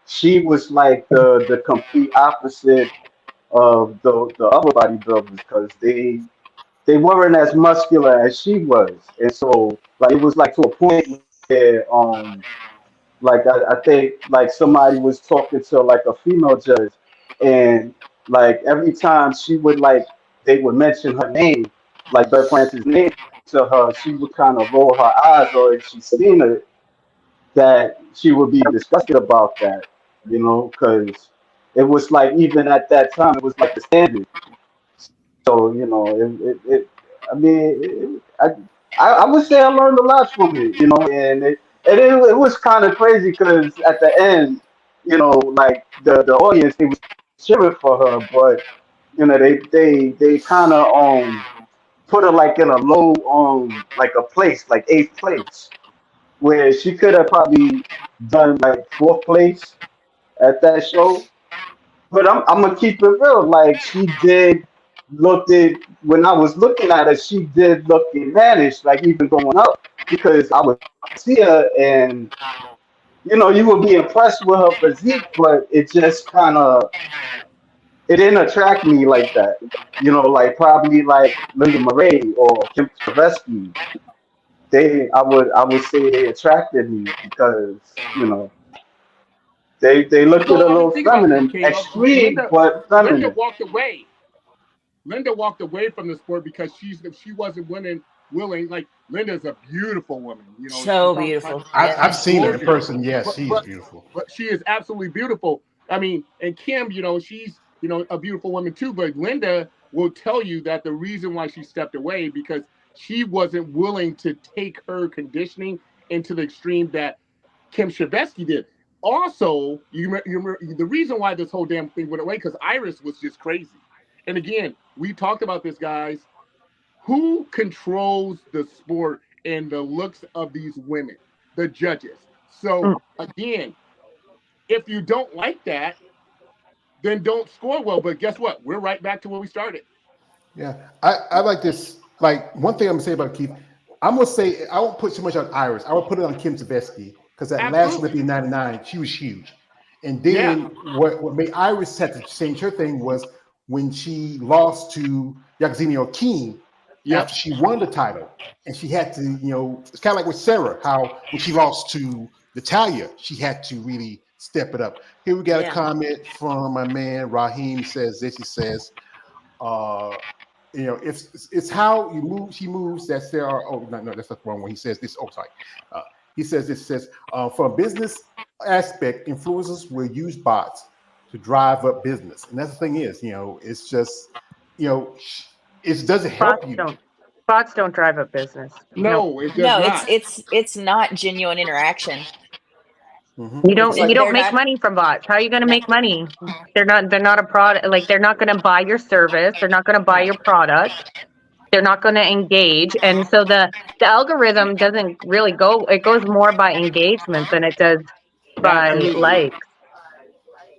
She was like the complete opposite of the other bodybuilders, because they weren't as muscular as she was, and so like it was like to a point where like I think like somebody was talking to like a female judge, and like every time she would like they would mention her name, like Beth Francis' name to her, she would kind of roll her eyes, or if she seen it, that she would be disgusted about that, because it was like even at that time it was like the standard. So I mean, I would say I learned a lot from it, and it was kind of crazy because at the end, like the audience, they was cheering for her, but they kind of put her like in a low like a place, like eighth place, where she could have probably done like fourth place at that show. But I'm gonna keep it real. Like she did looked it when I was looking at her, she did look and managed, like even going up because I would see her and you would be impressed with her physique, but it just kind of it didn't attract me like that. Like probably like Linda Murray or Kim Travesky. I would say they attracted me because they looked at a Well, I mean, little think about this, feminine, Caleb. extreme but Linda feminine. walked away. Linda walked away from the sport because she wasn't willing. Like Linda's a beautiful woman. So beautiful. Yeah. I've She's seen her in gorgeous. person. Yes, But she is but beautiful. but she is absolutely beautiful. I mean, and Kim, she's a beautiful woman too. But Linda will tell you that the reason why she stepped away because she wasn't willing to take her conditioning into the extreme that Kim Shabesky did. Also, you remember the reason why this whole damn thing went away because Iris was just crazy. And again, we talked about this, guys. Who controls the sport and the looks of these women? The judges. So again, if you don't like that, then don't score well. But guess what? We're right back to where we started. Yeah, I like this. Like one thing I'm gonna say about Keith, I'm gonna say I won't put too much on Iris. I would put it on Kim Tversky because that last Absolutely. Olympian '99, she was huge. And Yeah. then what made Iris have to change her thing was when she lost to Yakzini O'Keem Yep. after she won the title, and she had to, it's kind of like with Sarah, how when she lost to Natalia, she had to really step it up. Here we got a comment from my man Raheem. Says this. He says, it's how you move. She moves that there are. Oh no, that's the wrong one. He says this. Oh, sorry. He says this says from a business aspect, influencers will use bots to drive up business, and that's the thing is, it's just, it doesn't help you. Bots don't drive up business. No, it does No, not. it's not genuine interaction. Mm-hmm. You don't like you don't they're make not. money from bots. How are you going to No. make money? They're not a product. Like they're not going to buy your service. They're not going to buy your product. They're not going to engage. And so the algorithm doesn't really go. It goes more by engagement than it does by Absolutely. likes.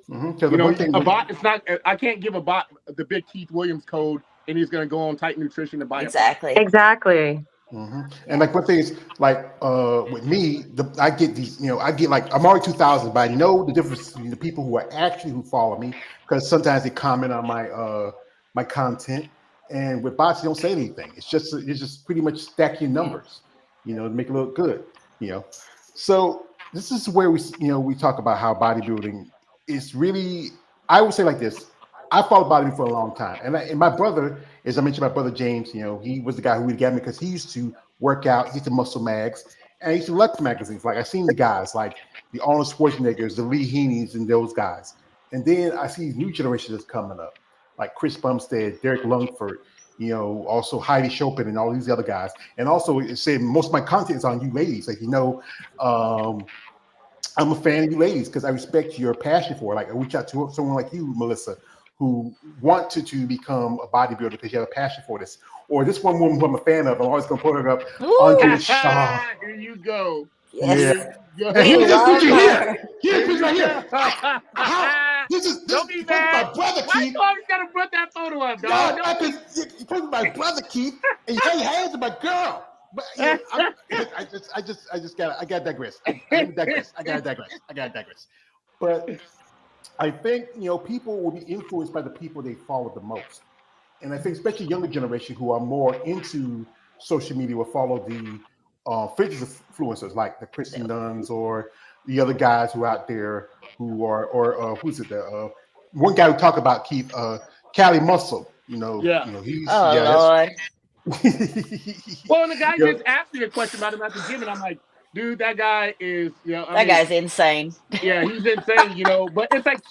Mm-hmm. So the one thing A bot. It's not. I can't give a bot the big Keith Williams code, and he's going to go on Tight Nutrition and buy Exactly. Exactly. Mm-hmm. And like one thing is like with me, I get these, I get like I'm already 2000, but I know the difference between the people who follow me because sometimes they comment on my content, and with bots they don't say anything. It's just pretty much stack your numbers, to make it look good, So this is where we talk about how bodybuilding is really. I would say like this. I followed bodybuilding for a long time, and my brother, as I mentioned, my brother James, he was the guy who really got me because he used to work out, he used to muscle mags, and he used to look magazines. Like I seen the guys like the Arnold Schwarzeneggers, the Lee Heenies, and those guys. And then I see these new generations that's coming up, like Chris Bumstead, Derek Lungford, also Heidi Chopin, and all these other guys. And also, it said most of my content is on you ladies, like I'm a fan of you ladies because I respect your passion for it. Like I reach out to someone like you, Melissa, who wanted to become a bodybuilder because you have a passion for this. Or this one woman who I'm a fan of, I'm always going to put her up, Andrea Shaw. Here you go. Yes. Yeah. And here's this picture here. Here's Here this right you here. go. How? This is Don't be this is my mad. brother, Why Keith. you always gotta put that photo up, dog? No, you put my brother, Keith, and you got your hands on my girl. But I gotta digress. I gotta digress. But I think people will be influenced by the people they follow the most, and I think especially younger generation who are more into social media will follow the fitness influencers like the Kristen Dunns or the other guys who are out there who are who's it? The one guy who talked about Keith, Cali Muscle. Yeah. He's Lord. Well, and the guy just asked me a question about him at the gym, and I'm like, dude, that guy is, guy's insane. Yeah, he's insane, But it's like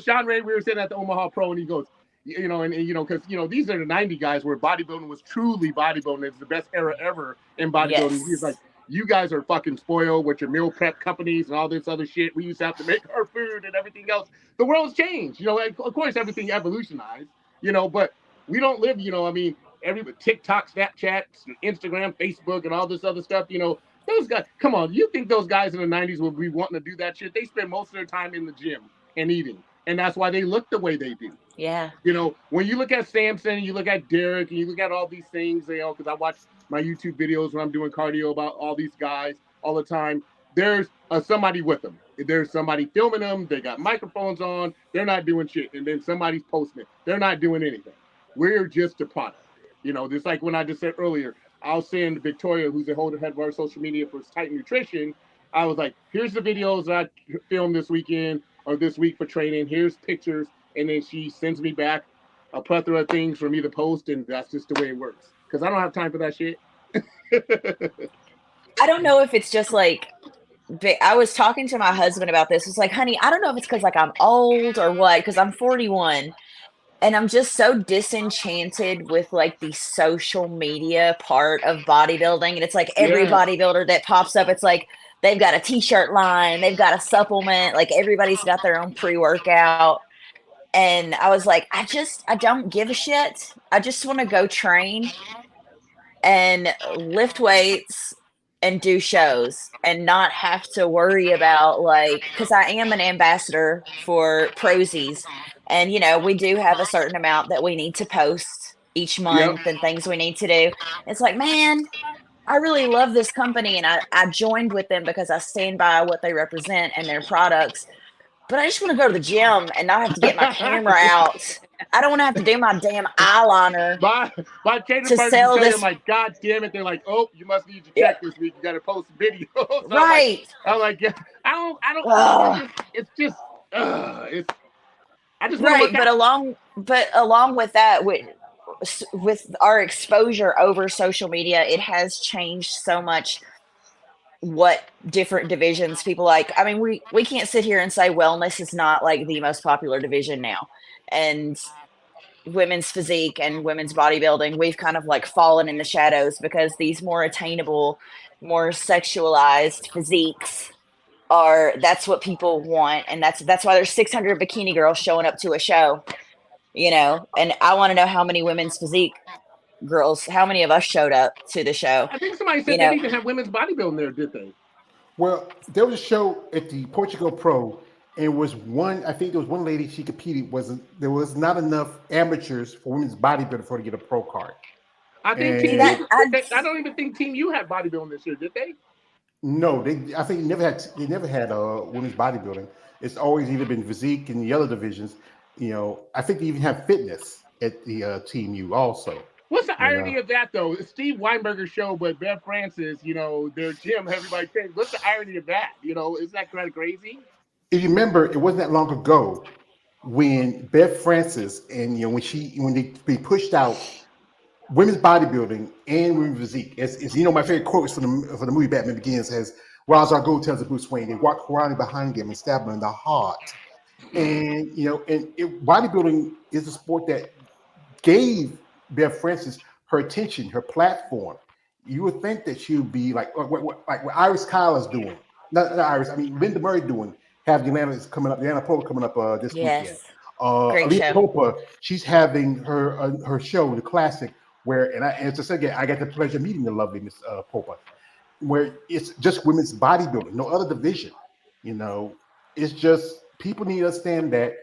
Sean Ray, we were sitting at the Omaha Pro, and he goes, you know, and you know, because you know these are the '90 guys where bodybuilding was truly bodybuilding. It's the best era ever in bodybuilding. Yes. He's like, you guys are fucking spoiled with your meal prep companies and all this other shit. We used to have to make our food and everything else. The world's changed, you know. Like, of course, everything evolutionized, you know, but we don't live, you know. I mean, TikTok, Snapchat, Instagram, Facebook, and all this other stuff, you know. Those guys, come on, you think those guys in the '90s would be wanting to do that shit? They spend most of their time in the gym and eating, and that's why they look the way they do. Yeah. You know, when you look at Samson, and you look at Derek, and you look at all these things, you know, because I watch my YouTube videos when I'm doing cardio about all these guys all the time. There's somebody with them. There's somebody filming them. They got microphones on. They're not doing shit, and then somebody's posting it. They're not doing anything. We're just a product. You know, just like when I just said earlier, I was saying to Victoria, who's the head of our social media for Titan Nutrition, I was like, here's the videos that I filmed this weekend or this week for training. Here's pictures. And then she sends me back a plethora of things for me to post. And that's just the way it works. Because I don't have time for that shit. I don't know if it's just like, I was talking to my husband about this. It's like, honey, I don't know if it's because like I'm old or what, because I'm 41. And I'm just so disenchanted with like the social media part of bodybuilding. And it's like every bodybuilder that pops up, it's like they've got a t-shirt line, they've got a supplement, like everybody's got their own pre-workout. And I was like, I don't give a shit. I just want to go train and lift weights and do shows and not have to worry about like, because I am an ambassador for Prosies. And, you know, we do have a certain amount that we need to post each month and things we need to do. It's like, man, I really love this company and I joined with them because I stand by what they represent and their products. But I just want to go to the gym and not have to get my camera out. I don't want to have to do my damn eyeliner. My catering to partners sell tell you, this. I'm like, God damn it. They're like, oh, you must need your check this week. You got to post videos. So Right. I'm like, yeah, I don't, it's just, I just want to right. But along with that, with our exposure over social media, it has changed so much what different divisions people like. I mean, we can't sit here and say wellness is not like the most popular division now. And women's physique and women's bodybuilding, we've kind of like fallen in the shadows because these more attainable, more sexualized physiques that's what people want. And that's why there's 600 bikini girls showing up to a show, you know. And I want to know how many women's physique girls, how many of us showed up to the show. I think somebody said they didn't even have women's bodybuilding there, did they? Well, there was a show at the Portugal Pro, and it was one. I think there was one lady she competed. There was not enough amateurs for women's bodybuilding for her to get a pro card. I think I don't even think Team U had bodybuilding this year, did they? No, I think they never had women's bodybuilding. It's always either been physique in the other divisions. You know, I think they even have fitness at the Team U also. What's the irony of that, though? It's Steve Weinberger's show, but Bev Francis, you know, their gym, everybody changed. What's the irony of that? You know, isn't that kind of crazy? If you remember, it wasn't that long ago when Bev Francis and, you know, when they pushed out women's bodybuilding and women's physique. As you know, my favorite quote is from the movie Batman Begins, says, "Ra's al Ghul tells Bruce Wayne, they walk around behind him and stab him in the heart." And, you know, bodybuilding is a sport that gave Bev Francis her attention, her platform. You would think that she would be like what Iris Kyle is doing. Not Iris, I mean Linda Murray doing. Have the Atlanta Pro coming up this weekend. Great Alita show. Popa, she's having her show, the classic, and just again, I got the pleasure of meeting the lovely Miss Popa, where it's just women's bodybuilding, no other division. You know, it's just people need to understand that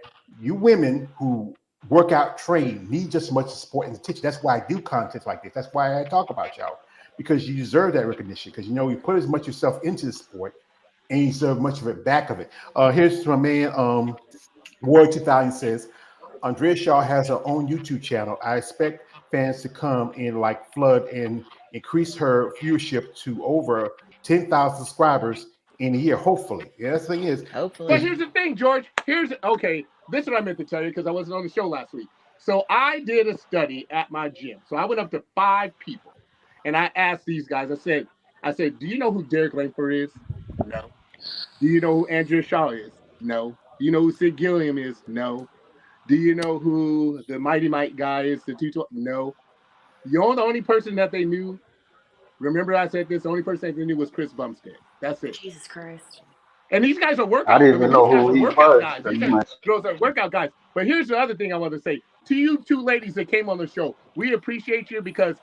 you women who work out, train, need just as much support and attention. That's why I do content like this. That's why I talk about y'all, because you deserve that recognition. Because you know you put as much yourself into the sport, and you deserve much of it back of it. Here's my man, Warrior 2000 says, Andrea Shaw has her own YouTube channel. I expect fans to come in like flood and increase her viewership to over 10,000 subscribers in a year, hopefully. Yeah, that's the thing is. Hopefully. But here's the thing, George. This is what I meant to tell you because I wasn't on the show last week. So I did a study at my gym. So I went up to 5 people, and I asked these guys. I said, do you know who Derek Langford is? No. Do you know who Andrea Shaw is? No. Do you know who Sid Gilliam is? No. Do you know who the Mighty Mike guy is? The 212? No. The only person that they knew, remember I said this, the only person they knew was Chris Bumstead. That's it. Jesus Christ. And these guys are I workout. didn't Remember, even know these guys who are he workout was, guys. pretty These much. girls are workout guys. But here's the other thing I want to say to you two ladies that came on the show. We appreciate you because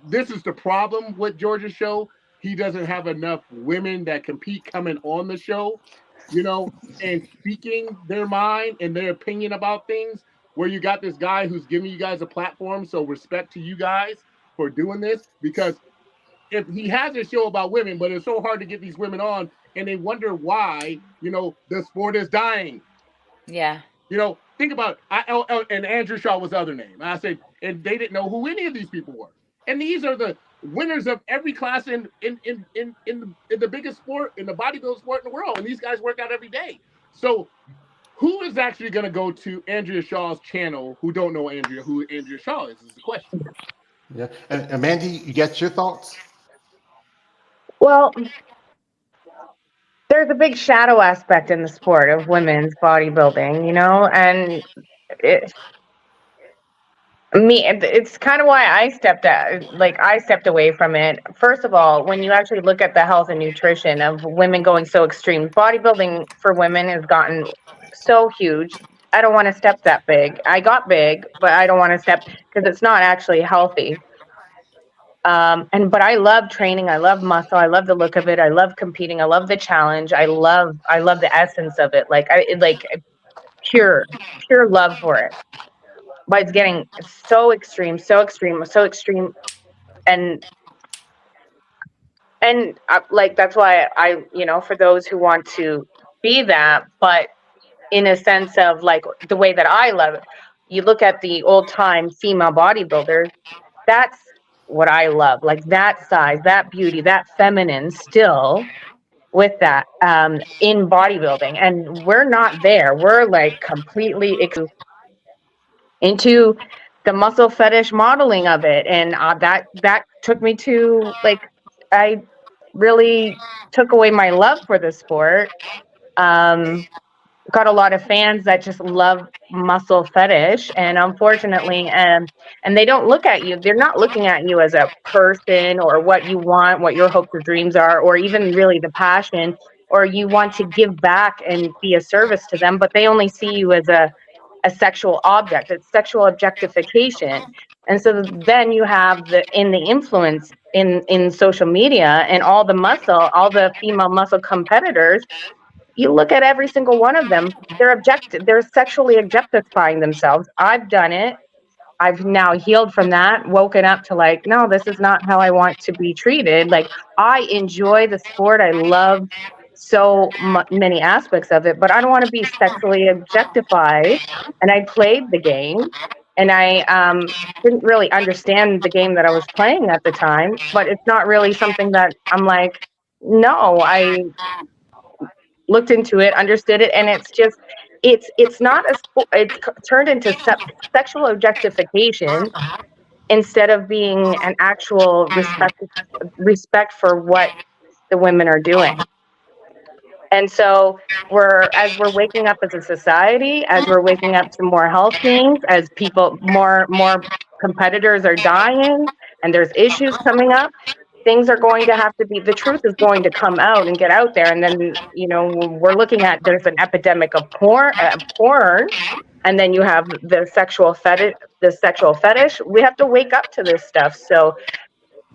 this is the problem with George's show. He doesn't have enough women that compete coming on the show, you know, and speaking their mind and their opinion about things. Where you got this guy who's giving you guys a platform. So respect to you guys for doing this, because if he has a show about women, but it's so hard to get these women on, and they wonder why, you know, the sport is dying. Yeah. You know, think about it. And Andrew Shaw was the other name. I said, and they didn't know who any of these people were. And these are the winners of every class in the biggest sport, in the bodybuilding sport in the world. And these guys work out every day. So who is actually going to go to Andrea Shaw's channel who don't know Andrea, who Andrea Shaw is the question. Yeah. And Mandy, you got your thoughts? Well, there's a big shadow aspect in the sport of women's bodybuilding, you know, and it, it's kind of why I stepped away from it. First of all, when you actually look at the health and nutrition of women going so extreme, bodybuilding for women has gotten so huge. I don't want to step that big. I got big, but I don't want to step, because it's not actually healthy. But I love training. I love muscle. I love the look of it. I love competing. I love the challenge. I love the essence of it. Like pure, pure love for it. But it's getting so extreme, so extreme, so extreme, and like that's why for those who want to be that, but in a sense of like the way that I love it, you look at the old time female bodybuilders. That's what I love, like that size, that beauty, that feminine still with that in bodybuilding. And we're not there. We're like completely into the muscle fetish modeling of it. And that took me to like, I really took away my love for the sport. Got a lot of fans that just love muscle fetish, and unfortunately and they don't look at you, they're not looking at you as a person or what you want, what your hopes or dreams are, or even really the passion, or you want to give back and be a service to them, but they only see you as a sexual object. It's sexual objectification. And so then you have the influence in social media, and all the female muscle competitors. You look at every single one of them, they're sexually objectifying themselves. I've done it. I've now healed from that, woken up to like, no, this is not how I want to be treated. Like, I enjoy the sport. I love many aspects of it, but I don't want to be sexually objectified. And I played the game, and I didn't really understand the game that I was playing at the time, but it's not really something that I'm like, no, I looked into it, understood it, and it's not a sport. It's turned into sexual objectification instead of being an actual respect for what the women are doing. And so as we're waking up as a society, as we're waking up to more health gains, as people more competitors are dying and there's issues coming up, things are going to have to be, the truth is going to come out and get out there. And then, we're looking at, there's an epidemic of porn, and then you have the sexual fetish. We have to wake up to this stuff. So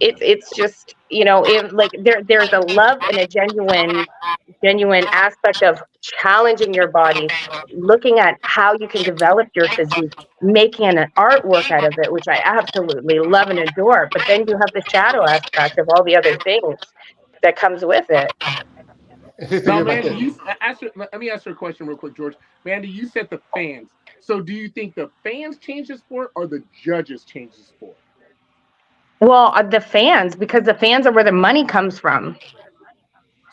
it's just, like there's a love and a genuine aspect of challenging your body, looking at how you can develop your physique, making an artwork out of it, which I absolutely love and adore. But then you have the shadow aspect of all the other things that comes with it. Now, Mandy, let me ask you a question real quick, George. Mandy, you said the fans. So do you think the fans change the sport or the judges change the sport? Well, the fans, because the fans are where the money comes from.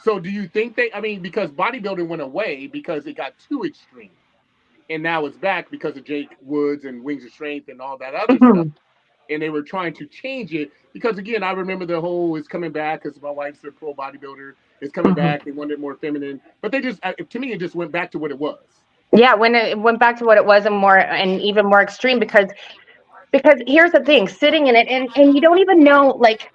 So do you think because bodybuilding went away because it got too extreme, and now it's back because of Jake Woods and Wings of Strength and all that other stuff, and they were trying to change it because, again, I remember the whole is coming back because my wife's a pro bodybuilder. It's coming back. They wanted it more feminine, but they just, to me, it just went back to what it was. Yeah, when it went back to what it was and even more extreme because here's the thing, sitting in it and you don't even know, like,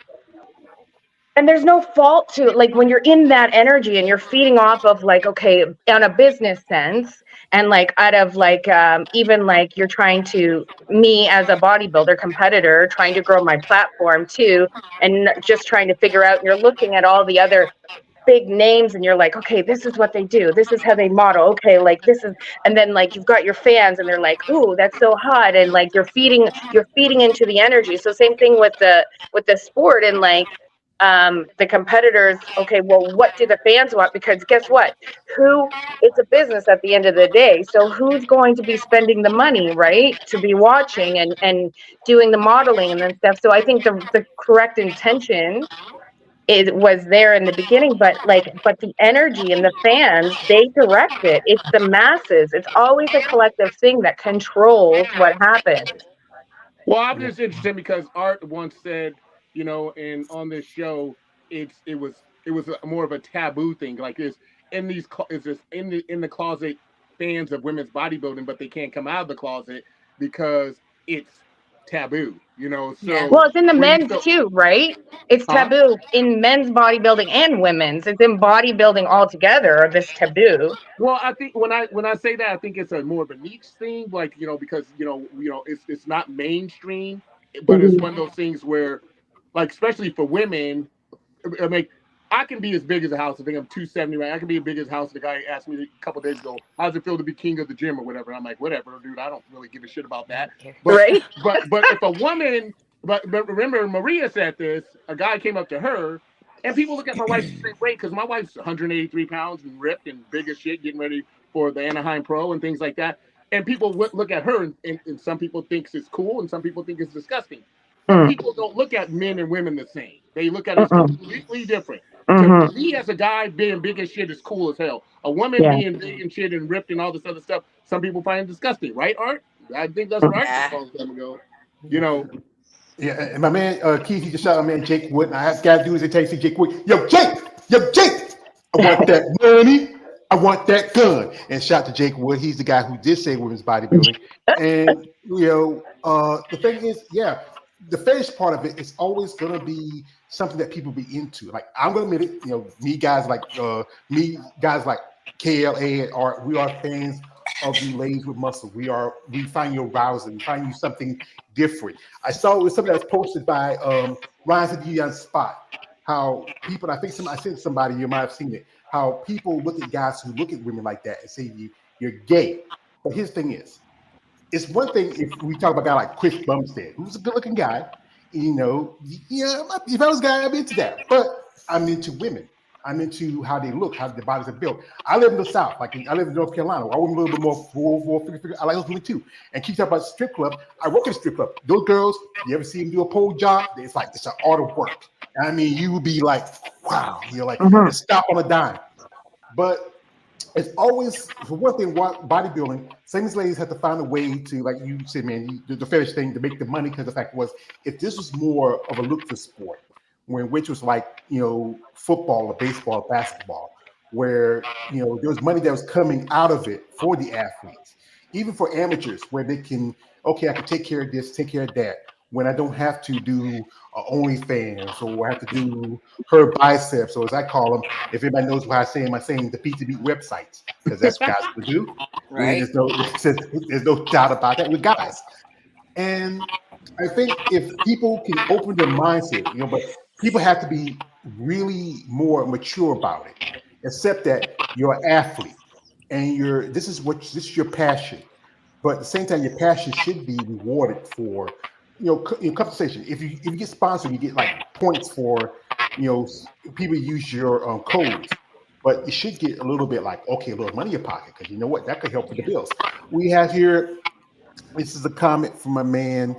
and there's no fault to, like, when you're in that energy and you're feeding off of, like, okay, on a business sense, and like out of like even like you're trying to, me as a bodybuilder competitor trying to grow my platform too, and just trying to figure out, you're looking at all the other big names and you're like, okay, this is what they do, this is how they model, okay, like this is, and then like you've got your fans and they're like, ooh, that's so hot, and like you're feeding into the energy. So same thing with the sport, and like the competitors, okay, well, what do the fans want? Because guess what, who, it's a business at the end of the day, so who's going to be spending the money, right, to be watching and doing the modeling and then stuff. So I think the correct intention, it was there in the beginning, but the energy and the fans, they direct it. It's the masses. It's always a collective thing that controls what happens. Well, I'm just interested because Art once said, and on this show, it was more of a taboo thing. Like is this in the closet fans of women's bodybuilding, but they can't come out of the closet because it's taboo. Yeah. Well, it's in the where you men's feel, too, right? It's huh? taboo in men's bodybuilding and women's. It's in bodybuilding altogether, this taboo. Well, I think when I say that, I think it's a more of a niche thing, like because it's not mainstream, but it's one of those things where, like, especially for women, I mean, I can be as big as a house. I think I'm 270, right? I can be as big as a house. The guy asked me a couple days ago, "How does it feel to be king of the gym or whatever?" I'm like, "Whatever, dude. I don't really give a shit about that." But Right? but if a woman, but remember, Maria said this. A guy came up to her, and people look at my wife the same way because my wife's 183 pounds and ripped and big as shit, getting ready for the Anaheim Pro and things like that. And people look at her, and some people think it's cool, and some people think it's disgusting. But Mm. people don't look at men and women the same. They look at it as Mm-mm. completely different. To Mm-hmm. me, as a guy, being big as shit is cool as hell. A woman Yeah. being big and shit and ripped and all this other stuff, some people find disgusting, right, Art? I think that's what Art said a long time ago. You know, Yeah, and my man Keith, he just shot my man Jake Wood, and I have got to do is say Jake Wood, yo Jake, I want that money, I want that gun, and shout to Jake Wood. He's the guy who did say women's bodybuilding, and the thing is, yeah, the fetish part of it is always gonna be something that people be into. Like I'm gonna admit it, me guys like KLA and Art, we are fans of you ladies with muscle. We find you arousing, we find you something different. I saw it was something that was posted by Ryan City on Spot. How people, I sent somebody, you might have seen it. How people look at guys who look at women like that and say you're gay. But his thing is, it's one thing if we talk about a guy like Chris Bumstead, who's a good-looking guy. If I was a guy, I'd be into that. But I'm into women. I'm into how they look, how their bodies are built. I live in the South, I live in North Carolina. I want a little bit more figure. I like those women too. And keep talking about strip club. I work in a strip club. Those girls, you ever see them do a pole job? It's like it's an art of work. I mean, you would be like, wow, and stop on a dime. But it's always, for one thing, bodybuilding, same as ladies have to find a way to, like you said, man, the fetish thing to make the money, because the fact was, if this was more of a lucrative sport, which was like, football or baseball, or basketball, where, there was money that was coming out of it for the athletes, even for amateurs, where they can, okay, I can take care of this, take care of that, when I don't have to do OnlyFans, or I have to do her biceps, or as I call them, if anybody knows what I'm saying the Pizza Beat websites, because that's what guys will do. Right. There's no doubt about that with guys. And I think if people can open their mindset, but people have to be really more mature about it. Except that you're an athlete and this is your passion. But at the same time, your passion should be rewarded for, compensation. If you get sponsored, you get like points for, people use your codes. But you should get a little bit like, okay, a little money in your pocket, because you know what, that could help with the bills. We have here. This is a comment from my man.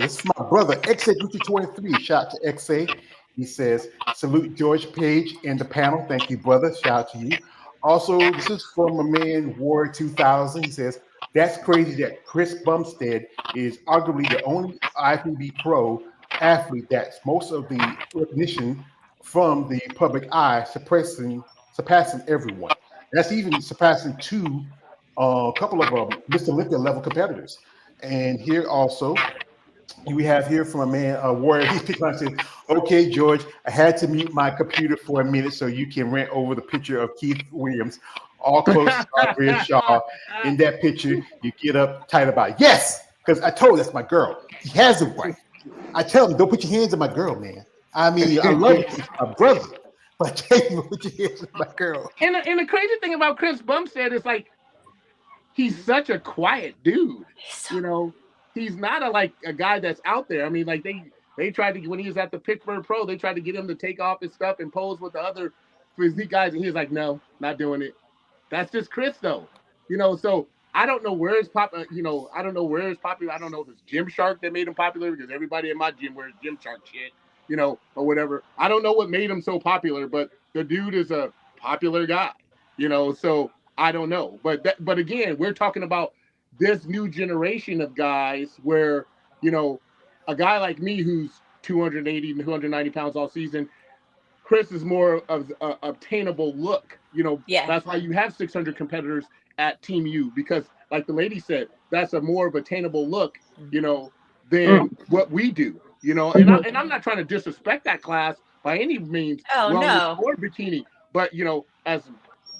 This is my brother, XA23. Shout out to XA. He says, salute George Page and the panel. Thank you, brother. Shout out to you. Also, this is from my man, War 2000. He says, that's crazy that Chris Bumstead is arguably the only IFBB pro athlete that's most of the recognition from the public eye, surpassing everyone. That's even surpassing two a couple of Mr. Olympia level competitors. And here also, we have here from a man, a warrior. He's picking on and says, "Okay, George, I had to mute my computer for a minute so you can rant over the picture of Keith Williams, all close to Andrea Shaw. In that picture, you get up tight about it. Yes, because I told you that's my girl. He has a wife. I tell him, don't put your hands on my girl, man. I mean, I love you, she's my brother, but I tell you, don't put your hands on my girl." And the crazy thing about Chris Bumstead is like he's such a quiet dude. You know, he's not a guy that's out there. I mean, like they tried to, when he was at the Pittsburgh Pro, they tried to get him to take off his stuff and pose with the other physique guys, and he was like, "No, not doing it." That's just Chris, though. You know, so I don't know where it's popular. You know, I don't know where it's popular. I don't know if it's Gymshark that made him popular, because everybody in my gym wears Gymshark shit, you know, or whatever. I don't know what made him so popular, but the dude is a popular guy, you know. So I don't know, but again, we're talking about this new generation of guys where, you know, a guy like me who's 280 and 290 pounds all season. Chris is more of an obtainable look. You know, that's why you have 600 competitors at Team U, because like the lady said, that's a more of attainable look, you know, than what we do, you know. And I'm not trying to disrespect that class by any means, no, or bikini, but you know, as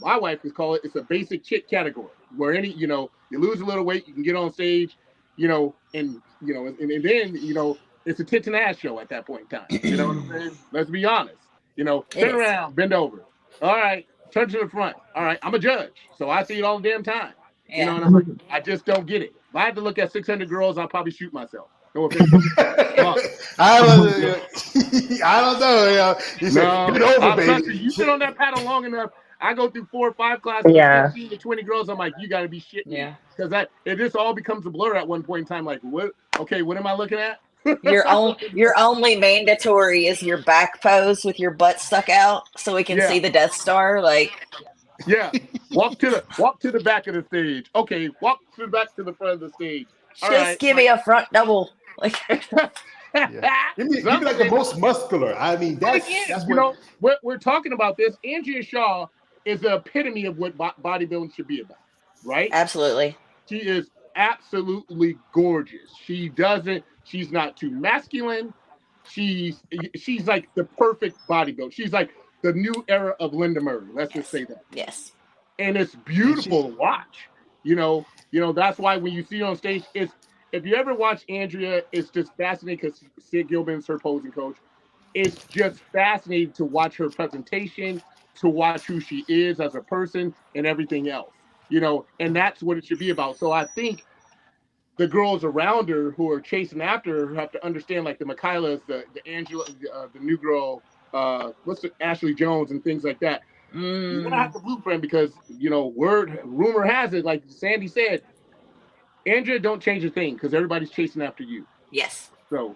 my wife would call it, it's a basic chick category where any, you know, you lose a little weight, you can get on stage, you know, and you know, and then, you know, it's a tits and ass show at that point in time. You know what I'm saying? Let's be honest. You know, turn around, bend over. All right, turn to the front. All right, I'm a judge, so I see it all the damn time. You know, and I'm like, I just don't get it. If I had to look at 600 girls, I'll probably shoot myself. No offense. I don't know. You said, "Get over, baby." You sit on that paddle long enough. I go through 4 or 5 classes with 15 to 20 girls. I'm like, you got to be shitting me, because it just all becomes a blur at one point in time. Like, what? Okay, what am I looking at? Your only mandatory is your back pose with your butt stuck out, so we can see the Death Star. Like, walk to the back of the stage. Okay, walk back to the front of the stage. Just give me a front double. Like, Give me like the most muscular. I mean, that's you know, we're talking about this. Andrea Shaw is the epitome of what bodybuilding should be about, right? Absolutely. She is absolutely gorgeous. She's not too masculine. She's like the perfect bodybuilder. She's like the new era of Linda Murray. Let's just say that. Yes. And it's beautiful to watch. You know, that's why when you see her on stage, if you ever watch Andrea, it's just fascinating, because Sid Gilman's her posing coach. It's just fascinating to watch her presentation, to watch who she is as a person, and everything else. You know, and that's what it should be about. So I think the girls around her who are chasing after her have to understand, like the Michaelas, the Angela, the new girl, Ashley Jones, and things like that. You're gonna have to blueprint, because you know, rumor has it, like Sandy said, Andrea don't change a thing, because everybody's chasing after you. Yes. So,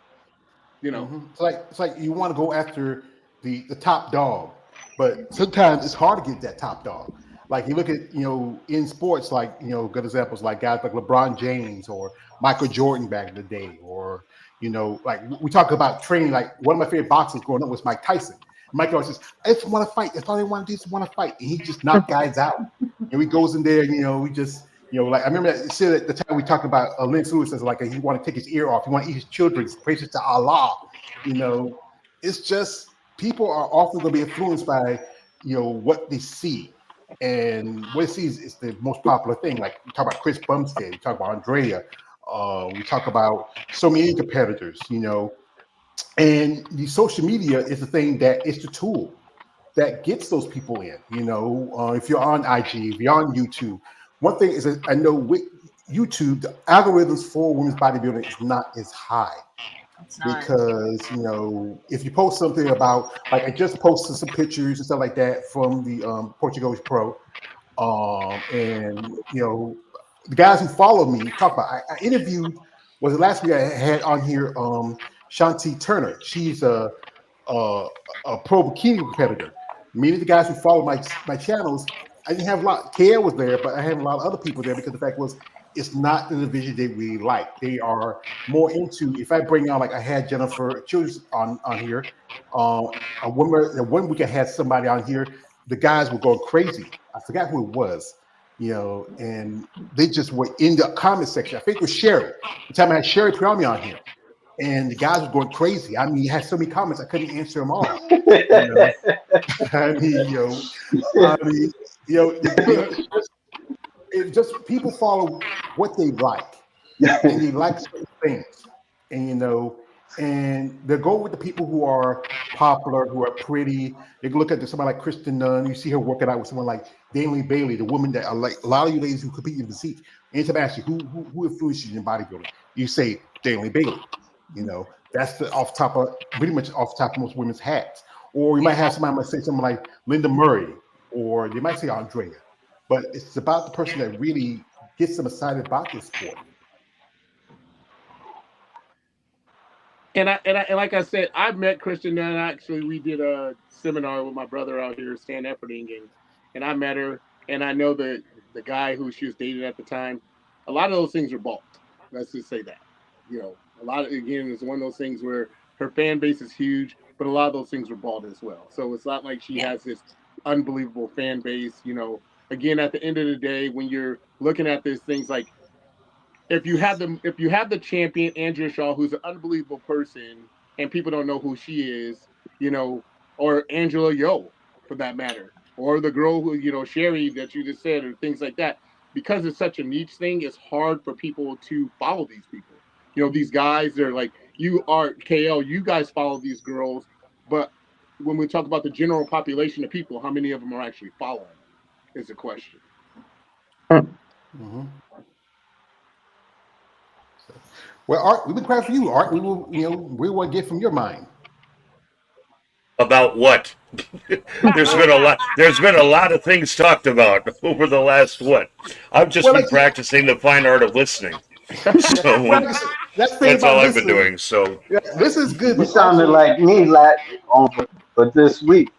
you know, it's like you want to go after the top dog, but sometimes it's hard to get that top dog. Like you look at, you know, in sports, like, you know, good examples like guys like LeBron James or Michael Jordan back in the day, or, you know, like we talk about training. Like one of my favorite boxers growing up was Mike Tyson. Mike always says, "I just want to fight. That's all they want to do is want to fight." And he just knocked guys out. And he goes in there, you know, we just, you know, like I remember that shit at the time we talked about Lennox Lewis says, like, he want to take his ear off. He want to eat his children. Praises to Allah. You know, it's just people are often going to be influenced by, you know, what they see. And what it sees is the most popular thing. Like we talk about Chris Bumstead, we talk about Andrea, we talk about so many competitors, you know. And the social media is the thing that is the tool that gets those people in. You know, if you're on IG, if you're on YouTube, one thing is that I know with YouTube, the algorithms for women's bodybuilding is not as high. Because, you know, if you post something about, like I just posted some pictures and stuff like that from the Portuguese Pro, and, you know, the guys who follow me talk about, I interviewed, was it last week I had on here, Shanti Turner. She's a pro bikini competitor. Many of the guys who follow my channels, I didn't have a lot. Kaya was there, but I had a lot of other people there, because the fact was, it's not the division they really like. They are more into, if I bring on, like I had Jennifer Childress on here, one week I had somebody on here, the guys were going crazy. I forgot who it was, and they just were in the comment section. I think it was Sherry. The time I had Sherry Priami on here, and the guys were going crazy. I mean, he had so many comments I couldn't answer them all. I mean, it's just people follow what they like, and they like certain things, and and they go with the people who are popular, who are pretty. They look at somebody like Kristen Nunn. You see her working out with someone like Danielle Bailey, the woman that are like a lot of you ladies who compete in physique. Anytime I ask you who influences you in bodybuilding, you say Danielle Bailey. That's the pretty much off the top of most women's hats. Or you might have somebody might say something like Linda Murray, or they might say Andrea. But it's about the person that really gets them excited about this sport. And like I said, I've met Kristen Nunn. Actually, we did a seminar with my brother out here, Stan Efferding, and I met her. And I know the guy who she was dating at the time. A lot of those things are bought. Let's just say that. A lot of, again, it's one of those things where her fan base is huge, but a lot of those things are bought as well. So it's not like she has this unbelievable fan base. Again, at the end of the day, when you're looking at these things, like if you have the champion Andrea Shaw, who's an unbelievable person, and people don't know who she is, or Angela Yo, for that matter, or the girl who Sherry that you just said, or things like that, because it's such a niche thing, it's hard for people to follow these people. These guys, they're like, you are KL, you guys follow these girls, but when we talk about the general population of people, how many of them are actually following is the question. Mm-hmm. Well, Art, we've been quiet for you, Art. We want to get from your mind. About what? There's been a lot of things talked about over the last what? I've just been practicing the fine art of listening. So that's all I've been doing. So this is good. You sounded like me but this week.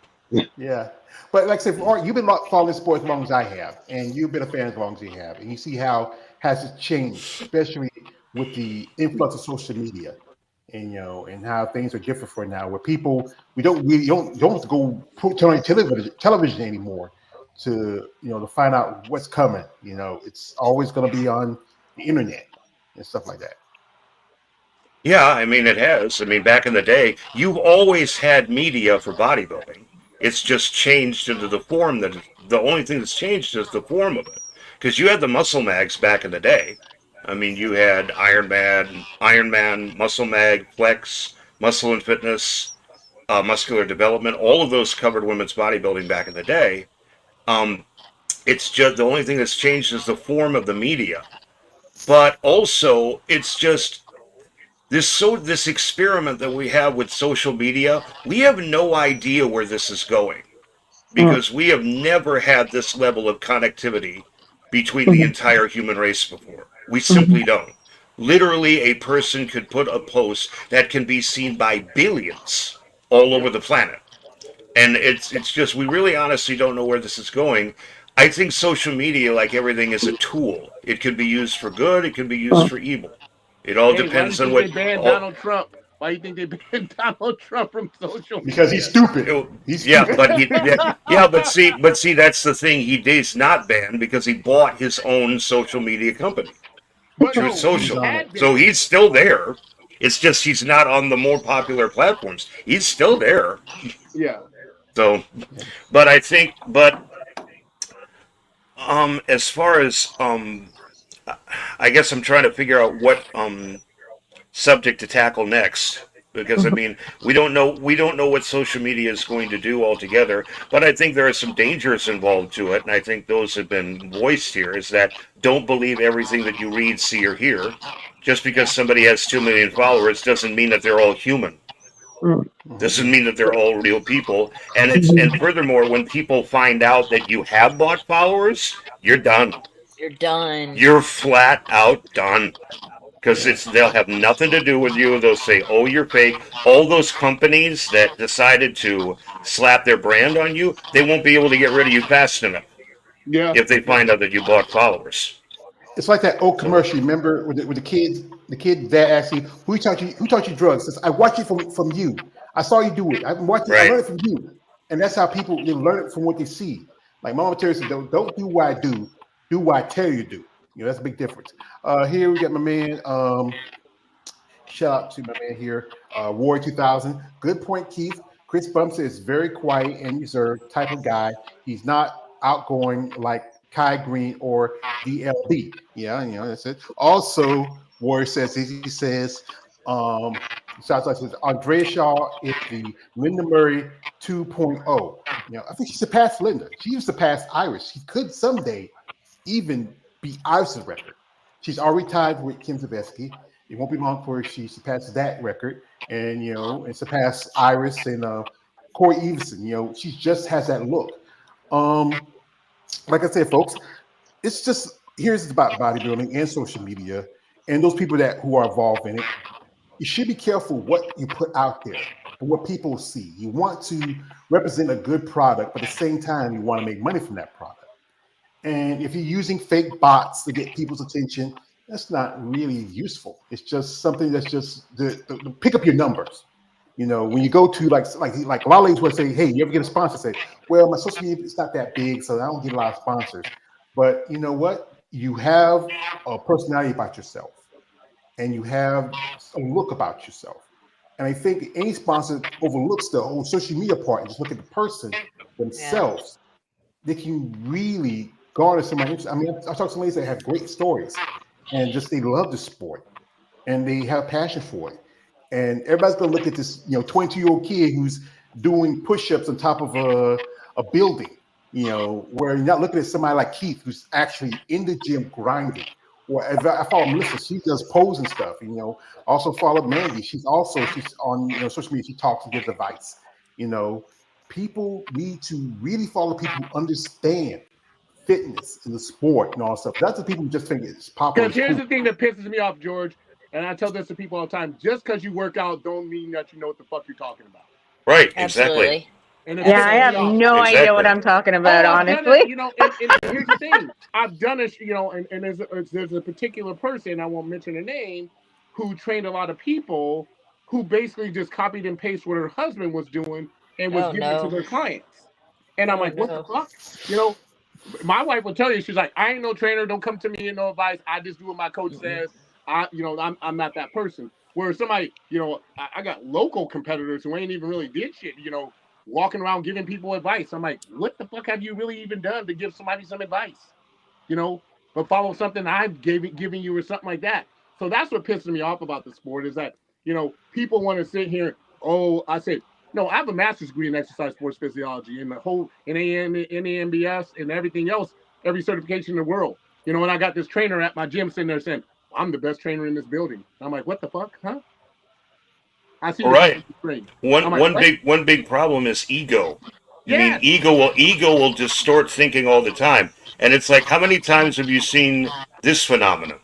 Yeah. But like I said, for Art, you've been following sports as long as I have, and you've been a fan as long as you have, and you see how has it changed, especially with the influx of social media, and and how things are different for now, where people you don't have to go turn on television anymore to to find out what's coming. It's always going to be on the internet and stuff like that. yeah, I mean it has. I mean back in the day, you've always had media for bodybuilding. It's just changed into the form that the only thing that's changed is the form of it. Because you had the muscle mags back in the day. I mean, you had Iron Man, Muscle Mag, Flex, Muscle and Fitness, Muscular Development. All of those covered women's bodybuilding back in the day. It's just the only thing that's changed is the form of the media. But also, it's just this experiment that we have with social media. We have no idea where this is going because we have never had this level of connectivity between the entire human race before. We simply don't. Literally, a person could put a post that can be seen by billions all over the planet. And it's just, we really honestly don't know where this is going. I think social media, like everything, is a tool. It can be used for good, it can be used for evil. It all depends on what. They banned Donald Trump. Why do you think they banned Donald Trump from social media? Because he's stupid. But see, that's the thing. He is not banned because he bought his own social media company. Truth Social. So he's still there. It's just he's not on the more popular platforms. He's still there. Yeah. So, but I think, as far as I guess I'm trying to figure out what subject to tackle next, because I mean we don't know what social media is going to do altogether, but I think there are some dangers involved to it, and I think those have been voiced here. Is that don't believe everything that you read, see, or hear. Just because somebody has 2 million followers doesn't mean that they're all human. Doesn't mean that they're all real people. And furthermore, when people find out that you have bought followers, you're done. You're done. You're flat out done. Because they'll have nothing to do with you. They'll say, oh, you're fake. All those companies that decided to slap their brand on you, they won't be able to get rid of you fast enough. Yeah. If they find out that you bought followers. It's like that old commercial. Remember with the kids? The kid dad asked you, "Who taught you drugs?" Says, "I watched it from you. I saw you do it. I watched it. Right. I learned it from you." And that's how people they learn it from what they see. Like Mama Terry said, "Don't do what I do. do what I tell you to do. That's a big difference. Here we got my man. Shout out to my man here, Warrior 2000. Good point, Keith. Chris Bumps is very quiet and reserved type of guy. He's not outgoing like Kai Green or DLB. Yeah, that's it. Also, Warrior says he says, shouts out to Andrea Shaw is the Linda Murray 2.0. I think she surpassed Linda. She used to pass Iris. She could someday even beat Iris's record. She's already tied with Kim Zabesky. It won't be long before she surpasses that record, and and surpass Iris and Corey Everson. She just has that look. Like I said, folks, it's just here's about bodybuilding and social media, and those people who are involved in it. You should be careful what you put out there and what people see. You want to represent a good product, but at the same time, you want to make money from that product. And if you're using fake bots to get people's attention, that's not really useful. It's just something that's just to pick up your numbers. When you go to like a lot of ladies will say, hey, you ever get a sponsor? Say, well, my social media is not that big, so I don't get a lot of sponsors. But you know what? You have a personality about yourself, and you have a look about yourself. And I think any sponsor overlooks the whole social media part and just look at the person themselves. They can really garner somebody's interest. I mean, I talk to some ladies that have great stories. And just they love the sport, and they have passion for it. And everybody's gonna look at this, 22-year-old kid who's doing push-ups on top of a building, where you're not looking at somebody like Keith who's actually in the gym grinding. Or if I follow Melissa, she does pose and stuff. Also follow Mandy. She's on social media. She talks and gives advice. People need to really follow people who understand fitness in the sport and all stuff. That's the people who just think it's popular. Because here's the thing that pisses me off, George, and I tell this to people all the time: just because you work out, don't mean that you know what the fuck you're talking about. Right? Absolutely. Exactly. And I have no idea what I'm talking about, honestly. And here's the thing: I've done it, and there's a particular person, I won't mention her name, who trained a lot of people who basically just copied and pasted what her husband was doing and was giving it to their clients. And I'm like, what the fuck? My wife will tell you, she's like, I ain't no trainer. Don't come to me and no advice. I just do what my coach says. I'm not that person. Whereas somebody, I got local competitors who ain't even really did shit, walking around giving people advice. I'm like, what the fuck have you really even done to give somebody some advice? But follow something I'm giving you or something like that. So that's what pisses me off about the sport is that, people want to sit here. I say, no, I have a master's degree in exercise sports physiology and the whole NAMBS and everything else, every certification in the world. And I got this trainer at my gym sitting there saying, I'm the best trainer in this building. I'm like, what the fuck, huh? I see. Right. One big problem is ego. I mean, ego will distort thinking all the time. And it's like, how many times have you seen this phenomenon?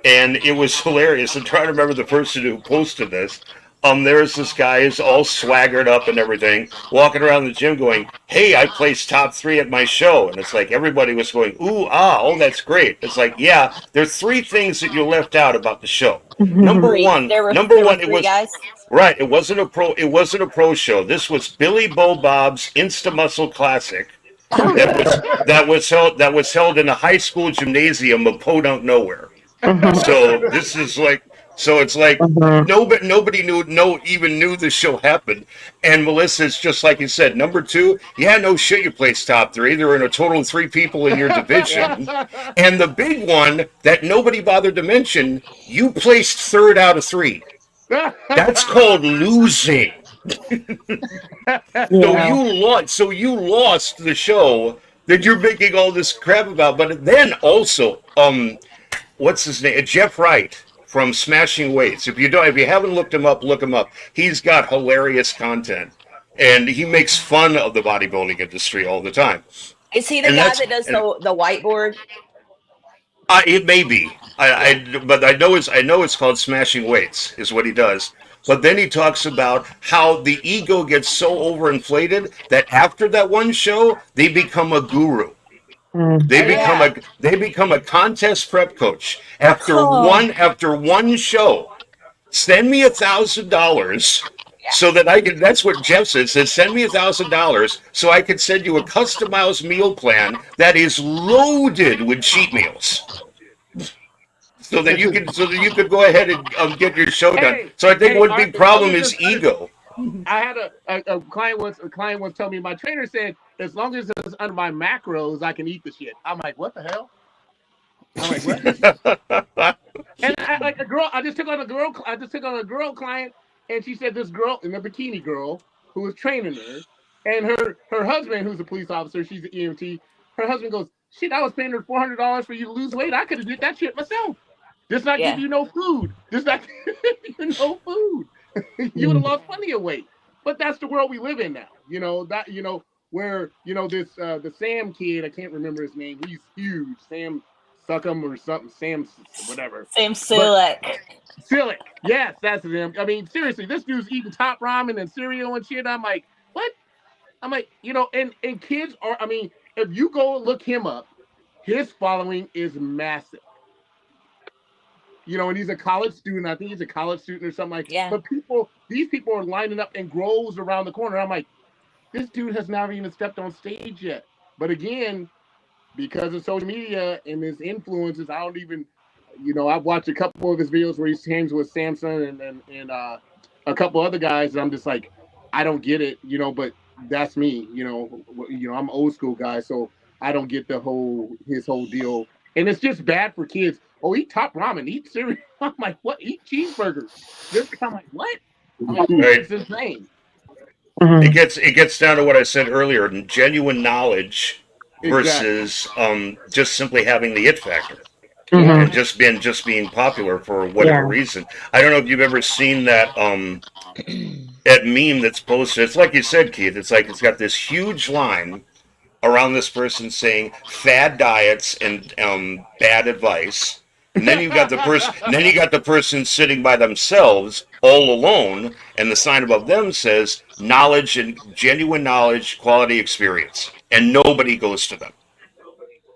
And it was hilarious. I'm trying to remember the person who posted this. There's this guy who's all swaggered up and everything, walking around the gym going, hey, I placed top 3 at my show. And it's like everybody was going, ooh, that's great. It's like, yeah, there's 3 things that you left out about the show. Number one, it was guys. Right, it wasn't a pro show. This was Billy Bo Bob's Insta Muscle Classic. That was held in a high school gymnasium of Podunk nowhere. So this is like it's like nobody even knew the show happened. And Melissa's just like you said, number 2, no shit, you placed top 3. There were a total of 3 people in your division. And the big one that nobody bothered to mention, you placed 3rd out of 3. That's called losing. So you lost the show that you're making all this crap about. But then also, what's his name? Jeff Wright from Smashing Weights. If you haven't looked him up, look him up. He's got hilarious content, and he makes fun of the bodybuilding industry all the time. Is he the guy that does the whiteboard? It may be. But I know it's called Smashing Weights is what he does. But then he talks about how the ego gets so overinflated that after that one show, they become a guru. They become a contest prep coach after one show. Send me $1,000 so that I can. That's what Jeff said. Send me $1,000 so I could send you a customized meal plan that is loaded with cheat meals. So that you could go ahead and get your show done. Hey, So I think one Art, big problem is ego. I had a client once tell me, my trainer said, as long as it's under my macros, I can eat the shit. I'm like, what the hell? I'm like, what? And I just took on a girl client, and she said this girl, in a bikini girl, who was training her, and her husband, who's a police officer, she's an EMT. Her husband goes, shit, I was paying her $400 for you to lose weight. I could have did that shit myself. Just not give you no food. Just not give you no food. You would have lost plenty of weight. But that's the world we live in now. Where this the Sam kid, I can't remember his name. He's huge. Sam Suckham or something. Sam whatever. Sam Silik. Silik. Yes, that's him. I mean, seriously, this dude's eating top ramen and cereal and shit. I'm like, what? I'm like, and kids are, I mean, if you go look him up, his following is massive. And he's a college student. I think he's a college student or something like that. Yeah. But these people are lining up and grows around the corner. I'm like, this dude has never even stepped on stage yet. But again, because of social media and his influences, I don't even, I've watched a couple of his videos where he hangs with Samson and a couple other guys. And I'm just like, I don't get it, but that's me, I'm an old school guy. So I don't get his whole deal. And it's just bad for kids. Oh, eat top ramen, eat cereal. I'm like, what? Eat cheeseburgers. I'm like, what? I'm like, it's insane. It gets down to what I said earlier: genuine knowledge versus just simply having the it factor and just being popular for whatever reason. I don't know if you've ever seen that that meme that's posted. It's like you said, Keith. It's like it's got this huge line around this person saying fad diets and bad advice. And then you got the person sitting by themselves, all alone, and the sign above them says knowledge and genuine knowledge, quality experience, and nobody goes to them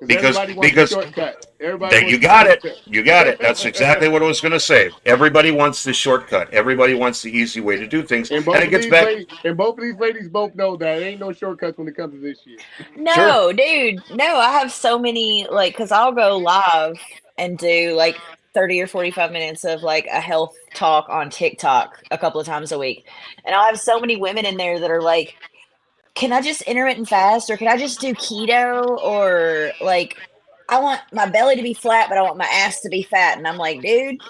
because you got it. That's exactly what I was going to say. Everybody wants the shortcut. Everybody wants the easy way to do things, and both of these ladies both know that ain't no shortcuts when it comes to this shit. No, dude, no. I have so many because I'll go live and do 30 or 45 minutes of a health talk on TikTok a couple of times a week. And I'll have so many women in there that are like, can I just intermittent fast, or can I just do keto, or I want my belly to be flat, but I want my ass to be fat. And I'm like, dude,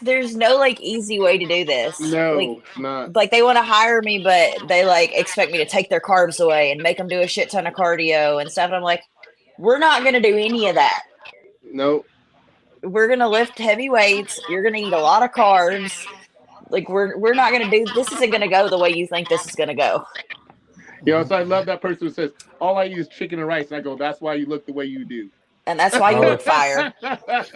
there's no easy way to do this. No, it's not. They want to hire me, but they expect me to take their carbs away and make them do a shit ton of cardio and stuff. And I'm like, we're not going to do any of that. Nope. We're going to lift heavy weights. You're going to eat a lot of carbs. We're not going to do, this isn't going to go the way you think this is going to go. So I love that person who says, all I eat is chicken and rice. And I go, that's why you look the way you do. And that's why you look fire.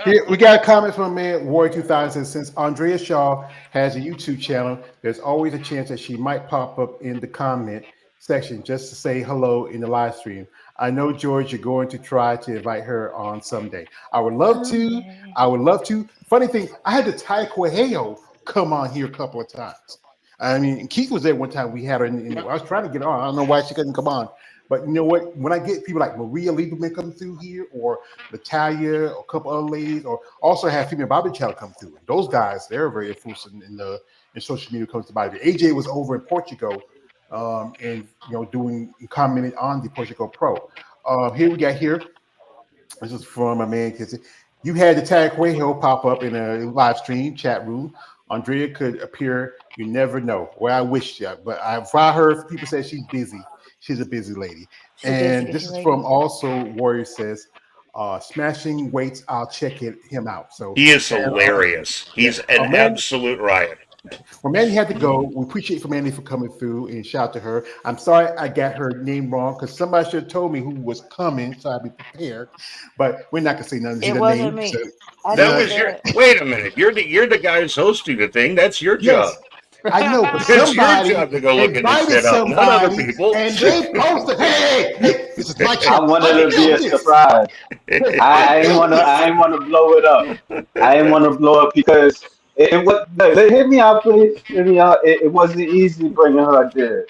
Here, we got a comment from a man, Warrior 2000. Since Andrea Shaw has a YouTube channel, there's always a chance that she might pop up in the comment section just to say hello in the live stream. I know, George, you're going to try to invite her on someday. I would love to. Funny thing, I had the Tai Correjo come on here a couple of times. I mean, Keith was there one time. We had her I was trying to get on. I don't know why she couldn't come on. But you know what? When I get people like Maria Lieberman come through here, or Natalia, or a couple other ladies, or also have female Bobby Channel come through. Those guys, they're very influential in social media when it comes to body. AJ was over in Portugal, and commenting on the Portugal Pro. Here we got here. This is from a man. You had the Tai Correjo pop up in a live stream chat room. Andrea could appear. You never know. Well, I wish, but I've heard people say she's busy. She's a busy lady. This is from also Warrior says, smashing weights. I'll check him out. So he is hilarious. He's an absolute riot. Well, Mandy had to go. We appreciate for Mandy for coming through and shout to her. I'm sorry I got her name wrong because somebody should have told me who was coming, so I'd be prepared. But we're not gonna say nothing. It wasn't me. So, that was wait a minute. You're the guy who's hosting the thing. That's your job. I know, but it's somebody your job to go look at this shit up, not other people. And they posted, hey, this is my I wanted to be a surprise. I ain't want to blow it up. I ain't want to blow up because And what? Hit me out, please. Hit me out. It wasn't easy bringing her there,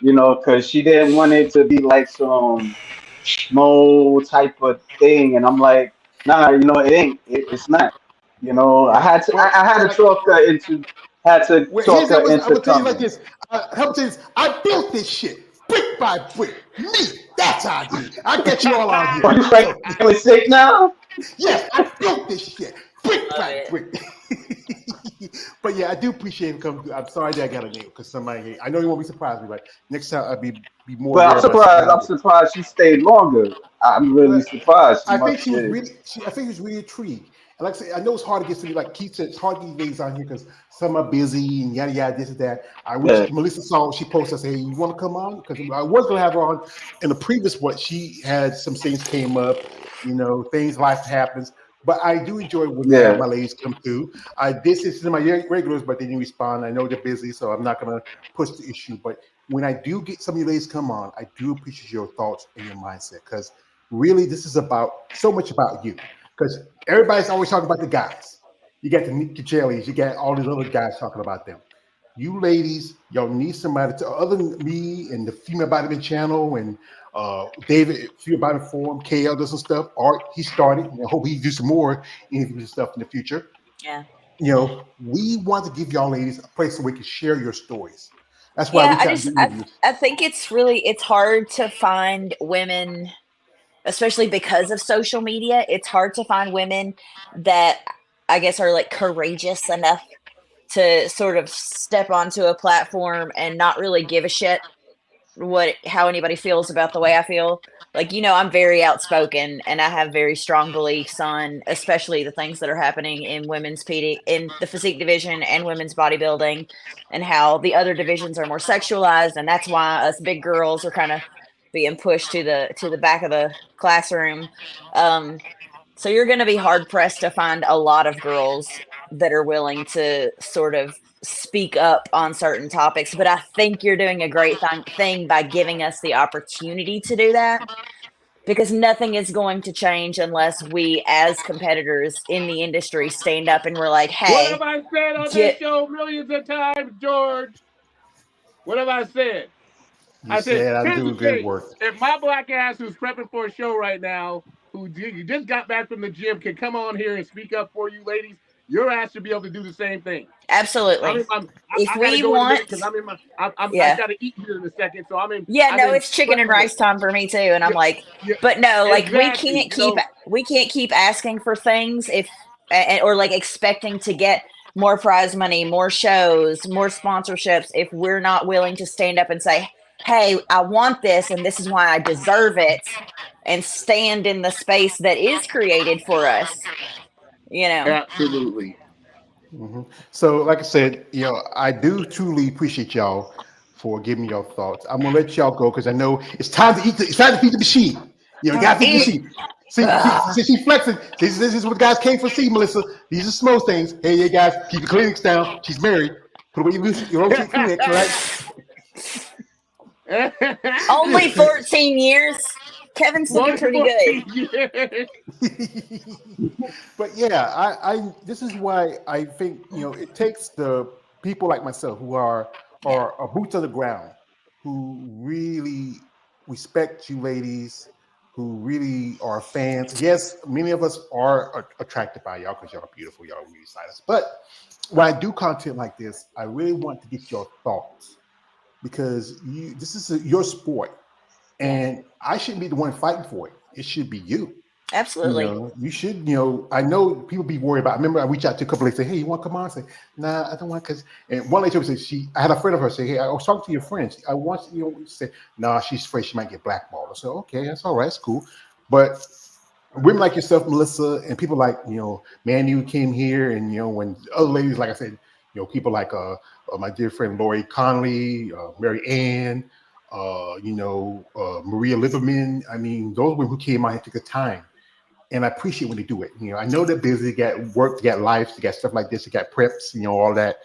you know, because she didn't want it to be like some schmo type of thing, and I'm like, nah, you know, it ain't. It's not. You know, I Yeah. had to. Well, I had to like, talk her into. Had to well, talk here's her I'm into gonna tell you like coming. this. Help tell you this. I built this shit brick by brick. Me. That's how I did it. I get you all out Are here. you feeling sick now? Yes, I built this shit brick Love by it. brick. But yeah, I do appreciate him coming through. I'm sorry that I got a name because somebody. I know you won't be surprised, but next time I'll be more But aware I'm of my surprised. I'm surroundings. surprised she stayed longer. I'm really But surprised. She I think must she was have. really, I think she was really intrigued. And like I say, I know it's hard to get somebody like Keith said, it's hard to get ladies on here because some are busy and yada yada, this and that. I wish Yeah. Melissa saw she posted, say, hey, you want to come on? Because I was gonna have her on in the previous one. She had some things came up, things life happens. But I do enjoy when I have Yeah. my ladies come through. I did say to my regulars, but they didn't respond. I know they're busy, so I'm not gonna push the issue. But when I do get some of you ladies come on, I do appreciate your thoughts and your mindset because really this is about so much about you because everybody's always talking about the guys. You got the Nick Jellies, you got all these other guys talking about them. You ladies, y'all need somebody to other than me and the Female Bodybuilding channel and David Female Bodybuilding Forum. KL does some stuff. Art he started. And I hope he do some more interviews and stuff in the future. Yeah. We want to give y'all ladies a place where we can share your stories. That's why Yeah, we try to do interviews. I think it's hard to find women, especially because of social media. It's hard to find women that I guess are like courageous enough to sort of step onto a platform and not really give a shit how anybody feels about the way I feel. Like, I'm very outspoken and I have very strong beliefs on especially the things that are happening in women's PD in the physique division and women's bodybuilding and how the other divisions are more sexualized, and that's why us big girls are kind of being pushed to the back of the classroom. So you're going to be hard pressed to find a lot of girls that are willing to sort of speak up on certain topics. But I think you're doing a great thing by giving us the opportunity to do that, because nothing is going to change unless we, as competitors in the industry, stand up and we're like, What have hey, I said on this get. show millions of times, George? What have I said? You I said, said I'm here's the doing good thing. work. If my black ass who's prepping for a show right now, who you just got back from the gym, can come on here and speak up for you ladies, your ass should be able to do the same thing. Absolutely. If I got to we go in a minute want, because I'm in my, I yeah. got to eat here in a second. So Yeah, I'm no, in it's chicken prep and mode. rice time for me too. And I'm Yeah, like, yeah, but no, like exactly. we can't keep asking for things or like expecting to get more prize money, more shows, more sponsorships if we're not willing to stand up and say, hey, I want this and this is why I deserve it, and stand in the space that is created for us, Absolutely. So, like I said, I do truly appreciate y'all for giving me your thoughts. I'm gonna let y'all go because I know it's time to eat. It's time to feed the machine. You gotta feed the Eat. machine. See, she's flexing. This is what guys came for. See, Melissa, these are small things. Hey, you guys, keep the Kleenex down. She's married. Put away your own Kleenex, right? Only 14 years. Kevin's looking pretty good. But yeah, I this is why I think it takes the people like myself who are boots on the ground, who really respect you ladies, who really are fans. Yes, many of us are attracted by y'all because y'all are beautiful, y'all are really silent. But when I do content like this, I really want to get your thoughts because this is your sport, and I shouldn't be the one fighting for it. It should be you. Absolutely. You should, I know people be worried about. I remember I reached out to a couple ladies, say, hey, you want to come on? I say, nah, I don't want, because, and one lady told me, I had a friend of hers say, hey, I was talking to your friends. I want, say, nah, she's afraid she might get blackballed. I said, okay, that's all right, it's cool. But women like yourself, Melissa, and people like, Mandy who came here, and, when other ladies, like I said, people like my dear friend Lori Conley, Mary Ann, Maria Liverman. I mean, those women who came out and took the time. And I appreciate when they do it. I know they're busy, they got work, they got lives, they got stuff like this, they got preps, all that.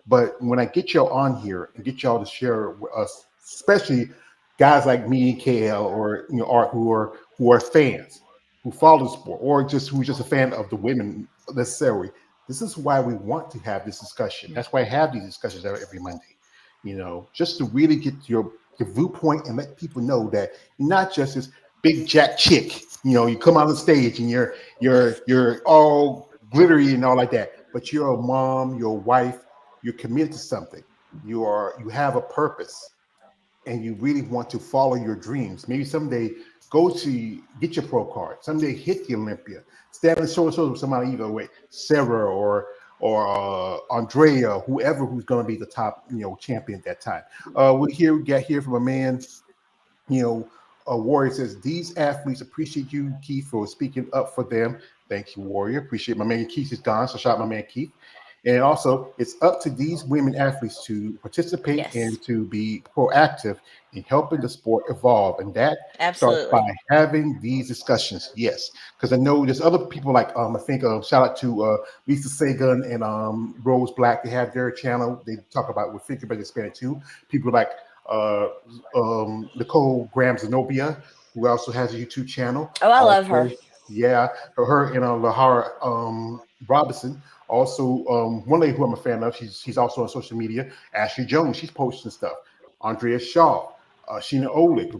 But when I get y'all on here and get y'all to share with us, especially guys like me and KL or Art who are fans, who follow the sport, or who's just a fan of the women necessarily, This is why we want to have this discussion. That's why I have these discussions every Monday, just to really get your viewpoint and let people know that you're not just this big jack chick. You come on the stage and you're all glittery and all like that, but you're a mom, you're a wife, you're committed to something. You have a purpose, and you really want to follow your dreams. Maybe someday go to get your pro card. Someday hit the Olympia. Stand and show with somebody either way, Sarah or Andrea, whoever who's going to be the top champion at that time. We get here from a man. Warrior says these athletes appreciate you, Keith, for speaking up for them. Thank you, Warrior. Appreciate my man Keith is gone, so shout out my man Keith. And also, it's up to these women athletes to participate Yes. and to be proactive in helping the sport evolve. And that starts Absolutely. by having these discussions. Yes, because I know there's other people like I think shout out to Lisa Sagan and Rose Black. They have their channel. They talk about we're thinking about expanding too. People like Nicole Graham Zenobia, who also has a YouTube channel. Oh, I love her. Yeah, her and Lahara Robinson. Also, one lady who I'm a fan of, she's also on social media. Ashley Jones, she's posting stuff. Andrea Shaw, Sheena Olick,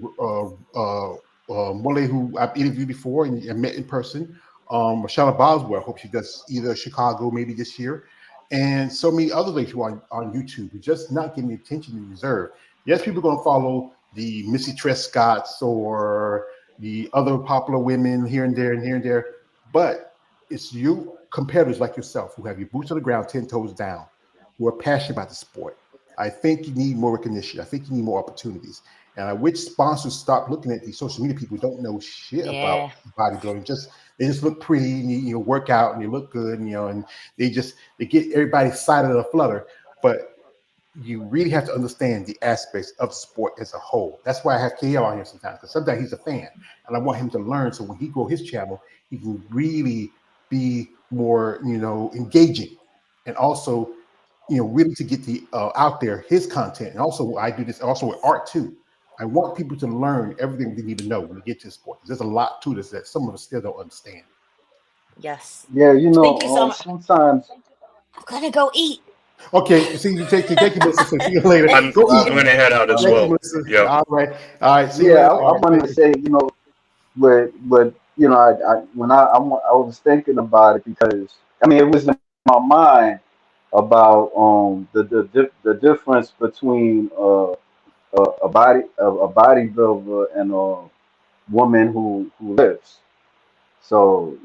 one lady who I've interviewed before and met in person. Rashana Boswell, I hope she does either Chicago maybe this year. And so many other ladies who are on YouTube who just not getting the attention they deserve. Yes, people are going to follow the Missy Trescotts or the other popular women here and there, but it's you competitors like yourself who have your boots on the ground, 10 toes down, who are passionate about the sport. I think you need more recognition. I think you need more opportunities. And I wish sponsors stop looking at these social media people who don't know shit about bodybuilding. They just look pretty, and you work out and you look good, and they get everybody excited and a flutter. But you really have to understand the aspects of sport as a whole. That's why I have KL on here sometimes, because sometimes he's a fan, and I want him to learn. So when he grow his channel, he can really be more, engaging, and also, really to get the out there his content. And also, I do this also with art too. I want people to learn everything they need to know when they get to sport. There's a lot to this that some of us still don't understand. Yes. Yeah, Thank you so much. sometimes. I'm gonna go eat. Okay, see you. Thank you, Melissa. See you later. I'm Go eat. going to head out as Thank you, well. Melissa. Yeah. All right. See you Yeah, later. I All right. wanted to say, but I was thinking about it because I mean it was in my mind about the difference between a bodybuilder and a woman who lives. So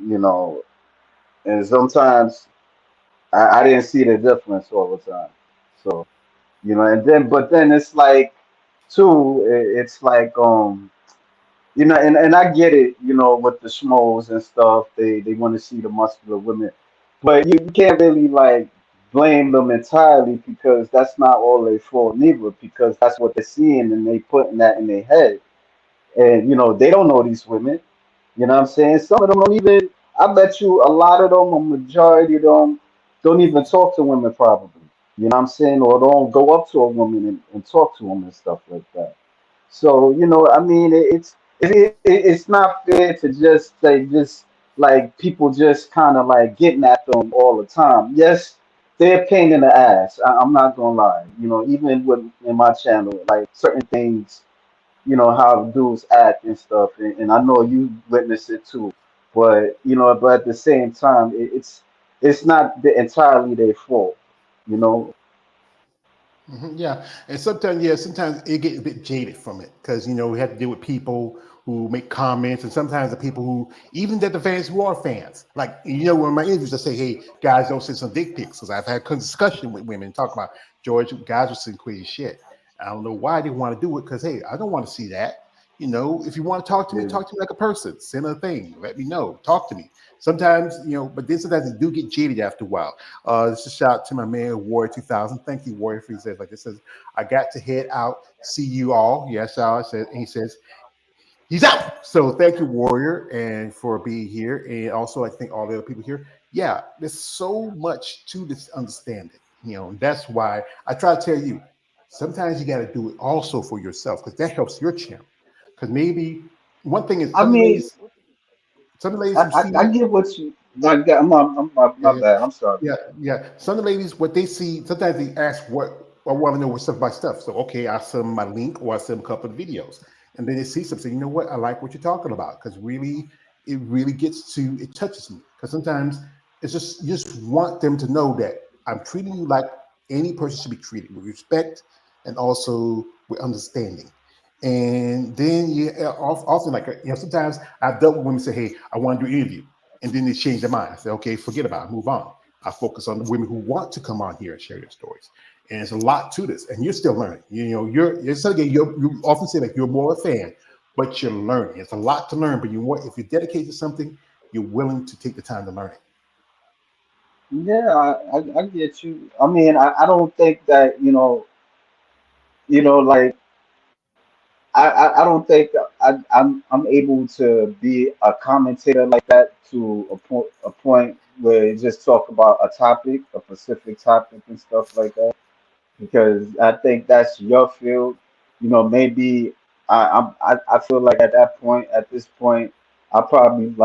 and sometimes I didn't see the difference all the time. So and then it's like too, it's like and I get it, with the schmoes and stuff, they want to see the muscular women, but you can't really like blame them entirely because that's not all they for neither, because that's what they're seeing and they putting that in their head, and they don't know these women. You know what I'm saying? Some of them don't even. I bet you a lot of them, a majority of them, don't even talk to women probably. You know what I'm saying? Or don't go up to a woman and talk to them and stuff like that. So I mean, it's not fair to just say just like people just kind of like getting at them all the time. Yes, they're a pain in the ass. I'm not gonna lie. Even with in my channel, like certain things, how dudes act and stuff, and I know you witness it too. But but at the same time, it's not entirely their fault. You know, Yeah, and sometimes it get a bit jaded from it because we have to deal with people who make comments, and sometimes the people who even the fans who are fans. Like when my interviews, I say, "Hey, guys, don't send some dick pics," because I've had discussion with women talk about George guys are sending crazy shit. I don't know why they want to do it because hey, I don't want to see that. If you want to yeah. talk to me like a person. Send a thing. Let me know. Talk to me. Sometimes, but then sometimes they do get jaded after a while. This is a shout out to my man Warrior 2000. Thank you, Warrior, for he says like this says, I got to head out. See you all. Yes, I said, and he says he's out. So thank you, Warrior, and for being here. And also I thank all the other people here. Yeah, there's so much to this understanding. And that's why I try to tell you, sometimes you got to do it also for yourself because that helps your channel. Because maybe one thing is I mean, some ladies I, who see I you. get what you. My Yeah, bad. I'm sorry. yeah. Some of the ladies, what they see, sometimes they ask what I want to know what's up my stuff. So okay, I send them my link or I send them a couple of videos, and then they see something. You know what? I like what you're talking about because really, it really gets to it touches me. Because sometimes it's just you just want them to know that I'm treating you like any person should be treated with respect and also with understanding. And then you often like sometimes I've dealt with women say, "Hey, I want to do an interview." And then they change their mind. I say, okay, forget about it, move on. I focus on the women who want to come on here and share their stories. And it's a lot to this, and you're still learning. You often say like you're more a fan, but you're learning. It's a lot to learn, but if you're dedicated to something, you're willing to take the time to learn it. Yeah, I get you. I mean, I don't think that like I don't think I'm able to be a commentator like that to a point where you just talk about a topic, a specific topic and stuff like that. Because I think that's your field. Maybe I feel like at this point, I probably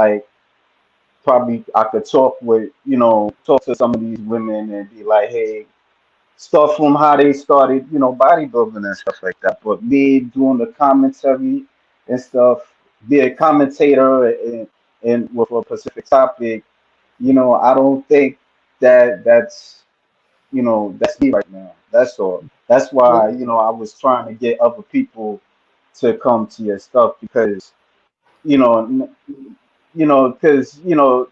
I could talk to some of these women and be like, hey, stuff from how they started, bodybuilding and stuff like that. But me doing the commentary and stuff, be a commentator and with a specific topic, I don't think that's me right now. That's all. That's why, Well, I was trying to get other people to come to your stuff because, you know, n- because, we'll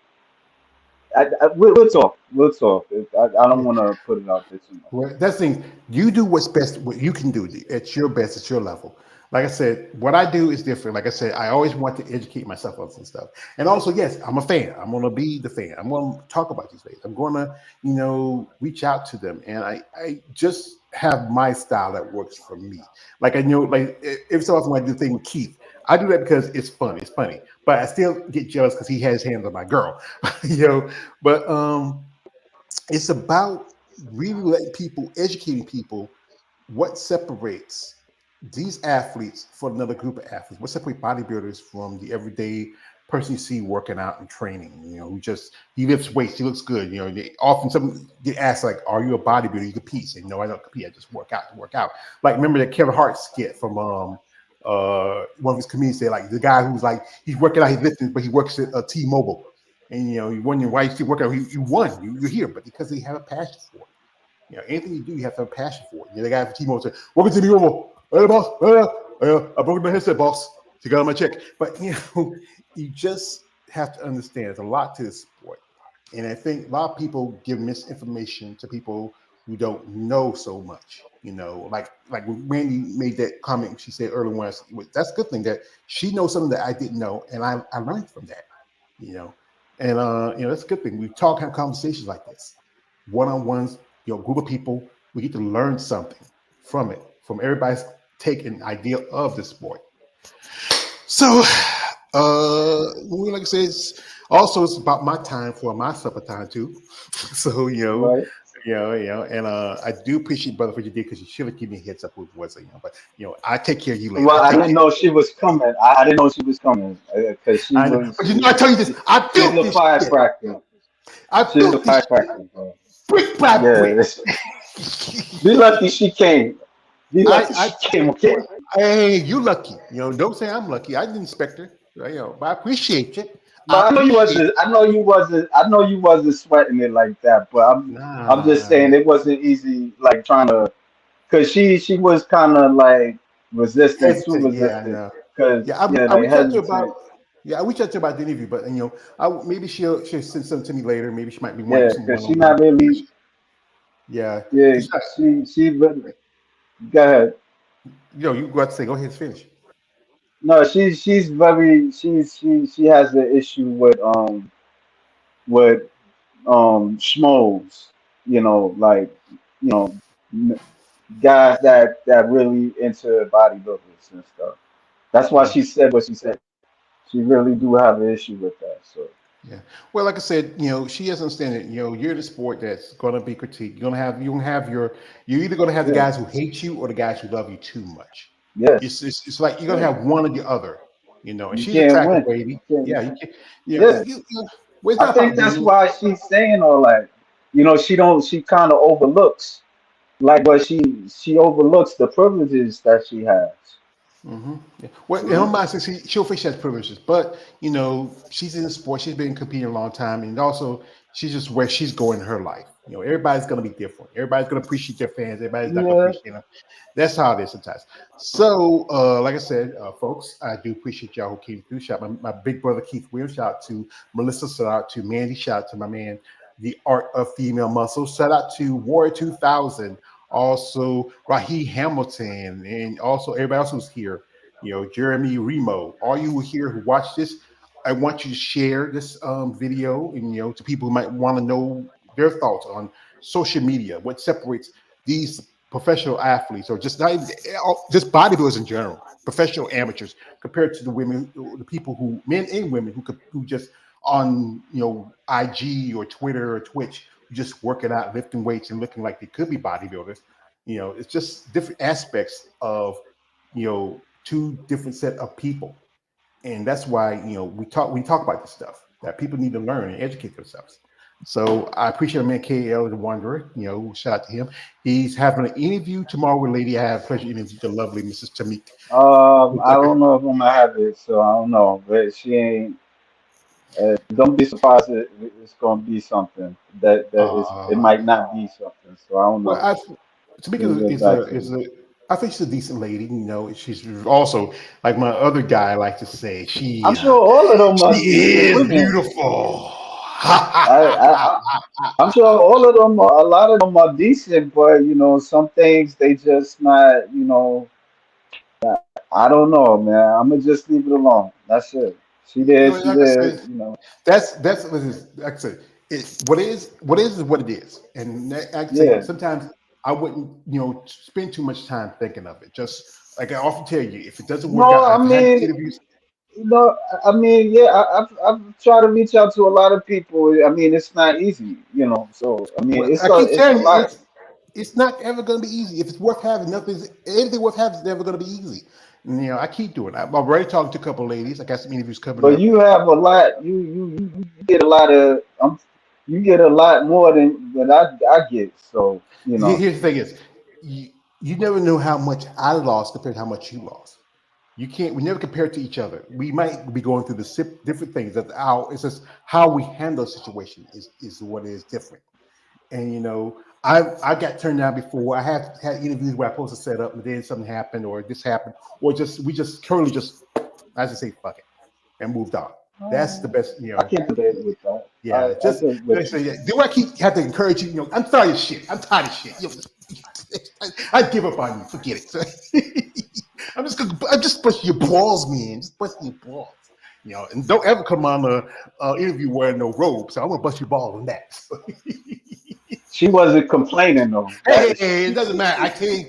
talk. We'll talk. I don't yeah. want to put it out there too much. Well, that's the thing. You do what's best, what you can do at your best, at your level. Like I said, what I do is different. Like I said, I always want to educate myself on some stuff. And also, yes, I'm a fan. I'm going to be the fan. I'm going to talk about these things. I'm going to, reach out to them. And I just have my style that works for me. Like I know, like if so often when I do the thing with Keith, I do that because it's fun. It's funny. But I still get jealous because he has his hands on my girl, But it's about really letting people, educating people what separates these athletes from another group of athletes. What separates bodybuilders from the everyday person you see working out and training? Who just he lifts weights, he looks good. They often some get asked like, "Are you a bodybuilder? You compete?" Say, "No, I don't compete. I just work out to work out." Like remember that Kevin Hart skit from one of his comedians said like the guy who's like he's working out, he's lifting, but he works at T-Mobile, and you wondering why you keep working out. You won, you're here, but because they have a passion for it. Anything you do, you have to have a passion for it. The guy from T-Mobile said, "Welcome to T-Mobile, hey boss, I broke my headset, boss. So you got my check." But you just have to understand there's a lot to this sport, and I think a lot of people give misinformation to people who don't know so much. Like when Mandy made that comment, she said earlier on, that's a good thing that she knows something that I didn't know, and I learned from that. You know, and that's a good thing. We talk, have conversations like this, one-on-ones, group of people. We get to learn something from it, from everybody's take and idea of the sport. So, like I said, it's about my time for my supper time too. So, Right? and I do appreciate brother what you did because you should have given me a heads up who it was, but I take care of you later. Well, I I take didn't care. know she was coming. I didn't know she was coming because she I know, was but I tell you this, I she's built a this shit. firecracker. I She's a built this shit firecracker, bro. brick by brick. Yeah. Be lucky she came. Be lucky I she came. Okay. Hey, you lucky. Don't say I'm lucky. I didn't expect her. But I appreciate you. I But I know you appreciate wasn't. I know you wasn't. I know you wasn't sweating it like that. But I'm just Nah. saying it wasn't easy. Like trying to, cause she was kind of like resistant, too Hesitant. Yeah, I resistant. know. Cause Yeah, yeah, I like reached out to her about. hesitant. Yeah, I reached out to her about the interview, but maybe she'll send something to me later. Maybe she might be wanting Yeah, some cause she one-on-one not really. discussion. Yeah, Yeah, because she. Go ahead. you go out to say, go ahead and finish. No, she's very she has an issue with schmoes, like you know m- guys that really into bodybuilders and stuff. That's why Yeah. she said what she said. She really do have an issue with that. So Yeah. Well, like I said, she doesn't understand it. You're in a sport that's going to be critiqued. You're either going to have the yeah, guys who hate you or the guys who love you too much. yes, It's like you're going to yeah. have one or the other. And You she's can't attractive win. lady. You can't. Yeah. You can, Yeah, Well, it's I not think about that's being. why she's saying all that. You know, she kind of overlooks, like, but she overlooks the privileges that she has. Yeah. Well, You in her know, mind, she'll feel she has privileges, but she's in sports. She's been competing a long time, and also she's just where she's going in her life. Everybody's going to be different. Everybody's going to appreciate their fans. Everybody's not going to yeah. appreciate them. That's how it is sometimes. So, like I said, folks, I do appreciate y'all who came through. Shout out my big brother Keith Williams. Shout out to Melissa. Shout out to Mandy. Shout out to my man, the Art of Female Muscle. Shout out to Warrior 2000. Also, Raheem Hamilton, and also everybody else who's here. Jeremy Remo. All you here who watch this, I want you to share this video, and to people who might want to know their thoughts on social media. What separates these professional athletes, or just not even, just bodybuilders in general, professional amateurs, compared to the women, the people who, men and women, who just on IG or Twitter or Twitch, just working out, lifting weights, and looking like they could be bodybuilders. It's just different aspects of two different set of people, and that's why we talk about this stuff that people need to learn and educate themselves. So I appreciate my man KL the Wanderer. Shout out to him. He's having an interview tomorrow with Lady. I have pleasure to interview the lovely Mrs. Tamik. I don't know if I'm gonna have it, so I don't know. But she ain't. Don't be surprised if it's gonna be something that is. It Uh, might not be something. So I don't well, know. Tamika We'll get is a back to is you. a I think she's a decent lady. She's also, like my other guy I like to say, I'm sure all of them she are decent is women. beautiful. I I'm sure all of them, a lot of them are decent, but some things they just not. I don't know, man. I'm gonna just leave it alone. That's it. She did. She Like I did. said, that's what it is. Like I said, what it is what it is. And like I say, Yeah. sometimes I wouldn't spend too much time thinking of it. Just like I often tell you, if it doesn't work No, out, I I've had mean, interviews. yeah, I've tried to reach out to a lot of people. I mean, it's not easy. So I mean, Well, it's I a keep it's a telling you, lot. it's not ever going to be easy. If it's worth having, anything worth having is never going to be easy. And, I keep doing it. I'm already talking to a couple of ladies. I got some interviews coming But up. you have a lot. You get a lot of. You get a lot more than I get. So Here's the thing: is you never know how much I lost compared to how much you lost. You can't. We never compare to each other. We might be going through the different things. That's how it's just how we handle a situation is what is different. And I got turned down before. I have had interviews where I supposed to set up, and then something happened, or this happened, or we just currently just I just say fuck it and moved on. That's the best. I can't debate with that. Yeah, I just could like I with you. say, yeah. Do I keep have to encourage you? I'm tired of shit. I'm tired of shit. I give up on you. Forget it. So, I'm just busting your balls, man. Just busting your balls. And don't ever come on a interview wearing no robe. So I'm gonna bust your balls on that. So, She wasn't complaining though. hey, it doesn't matter. I tell you,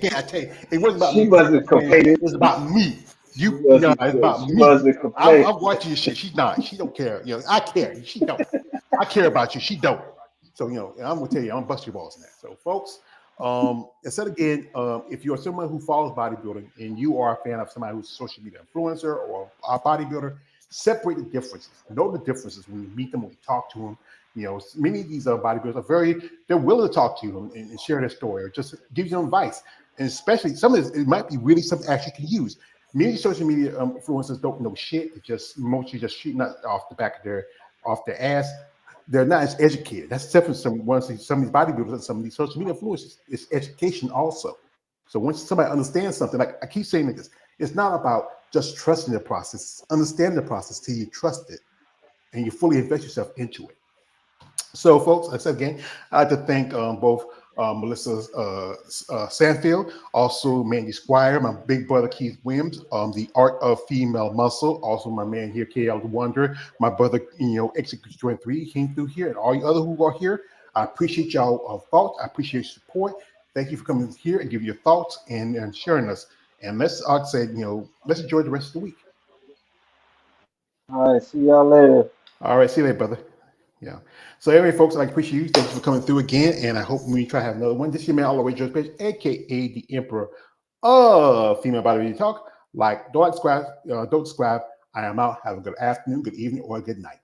it wasn't about me She wasn't complaining. It complaining. was about me. She No, wasn't. it's about She me. wasn't I'm, complaining. I'm watching your shit. She's not. She don't care. I care. She don't. I care about you. She don't. So I'm gonna tell you, I'm gonna bust your balls in that. So, folks, instead again, if you're someone who follows bodybuilding and you are a fan of somebody who's a social media influencer or a bodybuilder, separate the differences. Know the differences when you meet them, when you talk to them. Many of these bodybuilders are they're willing to talk to you and share their story or just give you advice. And especially some of this, it might be really something actually can use. Many social media influencers don't know shit. They just mostly just shooting off the back of off their ass. They're not as educated. That's different from some of these bodybuilders and some of these social media influencers. It's education also. So once somebody understands something, like I keep saying this, it's not about just trusting the process, it's understanding the process till you trust it and you fully invest yourself into it. So, folks, like I said again, I'd like to thank both Melissa Sanfield, also Mandy Squire, my big brother Keith Williams, the Art of Female Muscle, also my man here, KL the Wanderer, my brother, Executive 23 came through here, and all you other who are here. I appreciate y'all thoughts. I appreciate your support. Thank you for coming here and giving your thoughts and sharing us. And like I said, let's enjoy the rest of the week. All right. See y'all later. All right, see you later, brother. Yeah. So anyway, folks, I appreciate you. Thanks for coming through again, and I hope we try to have another one. This is your man, all the way, George Page, aka the Emperor of Female Body Talk. Like, don't subscribe. I am out. Have a good afternoon, good evening, or good night.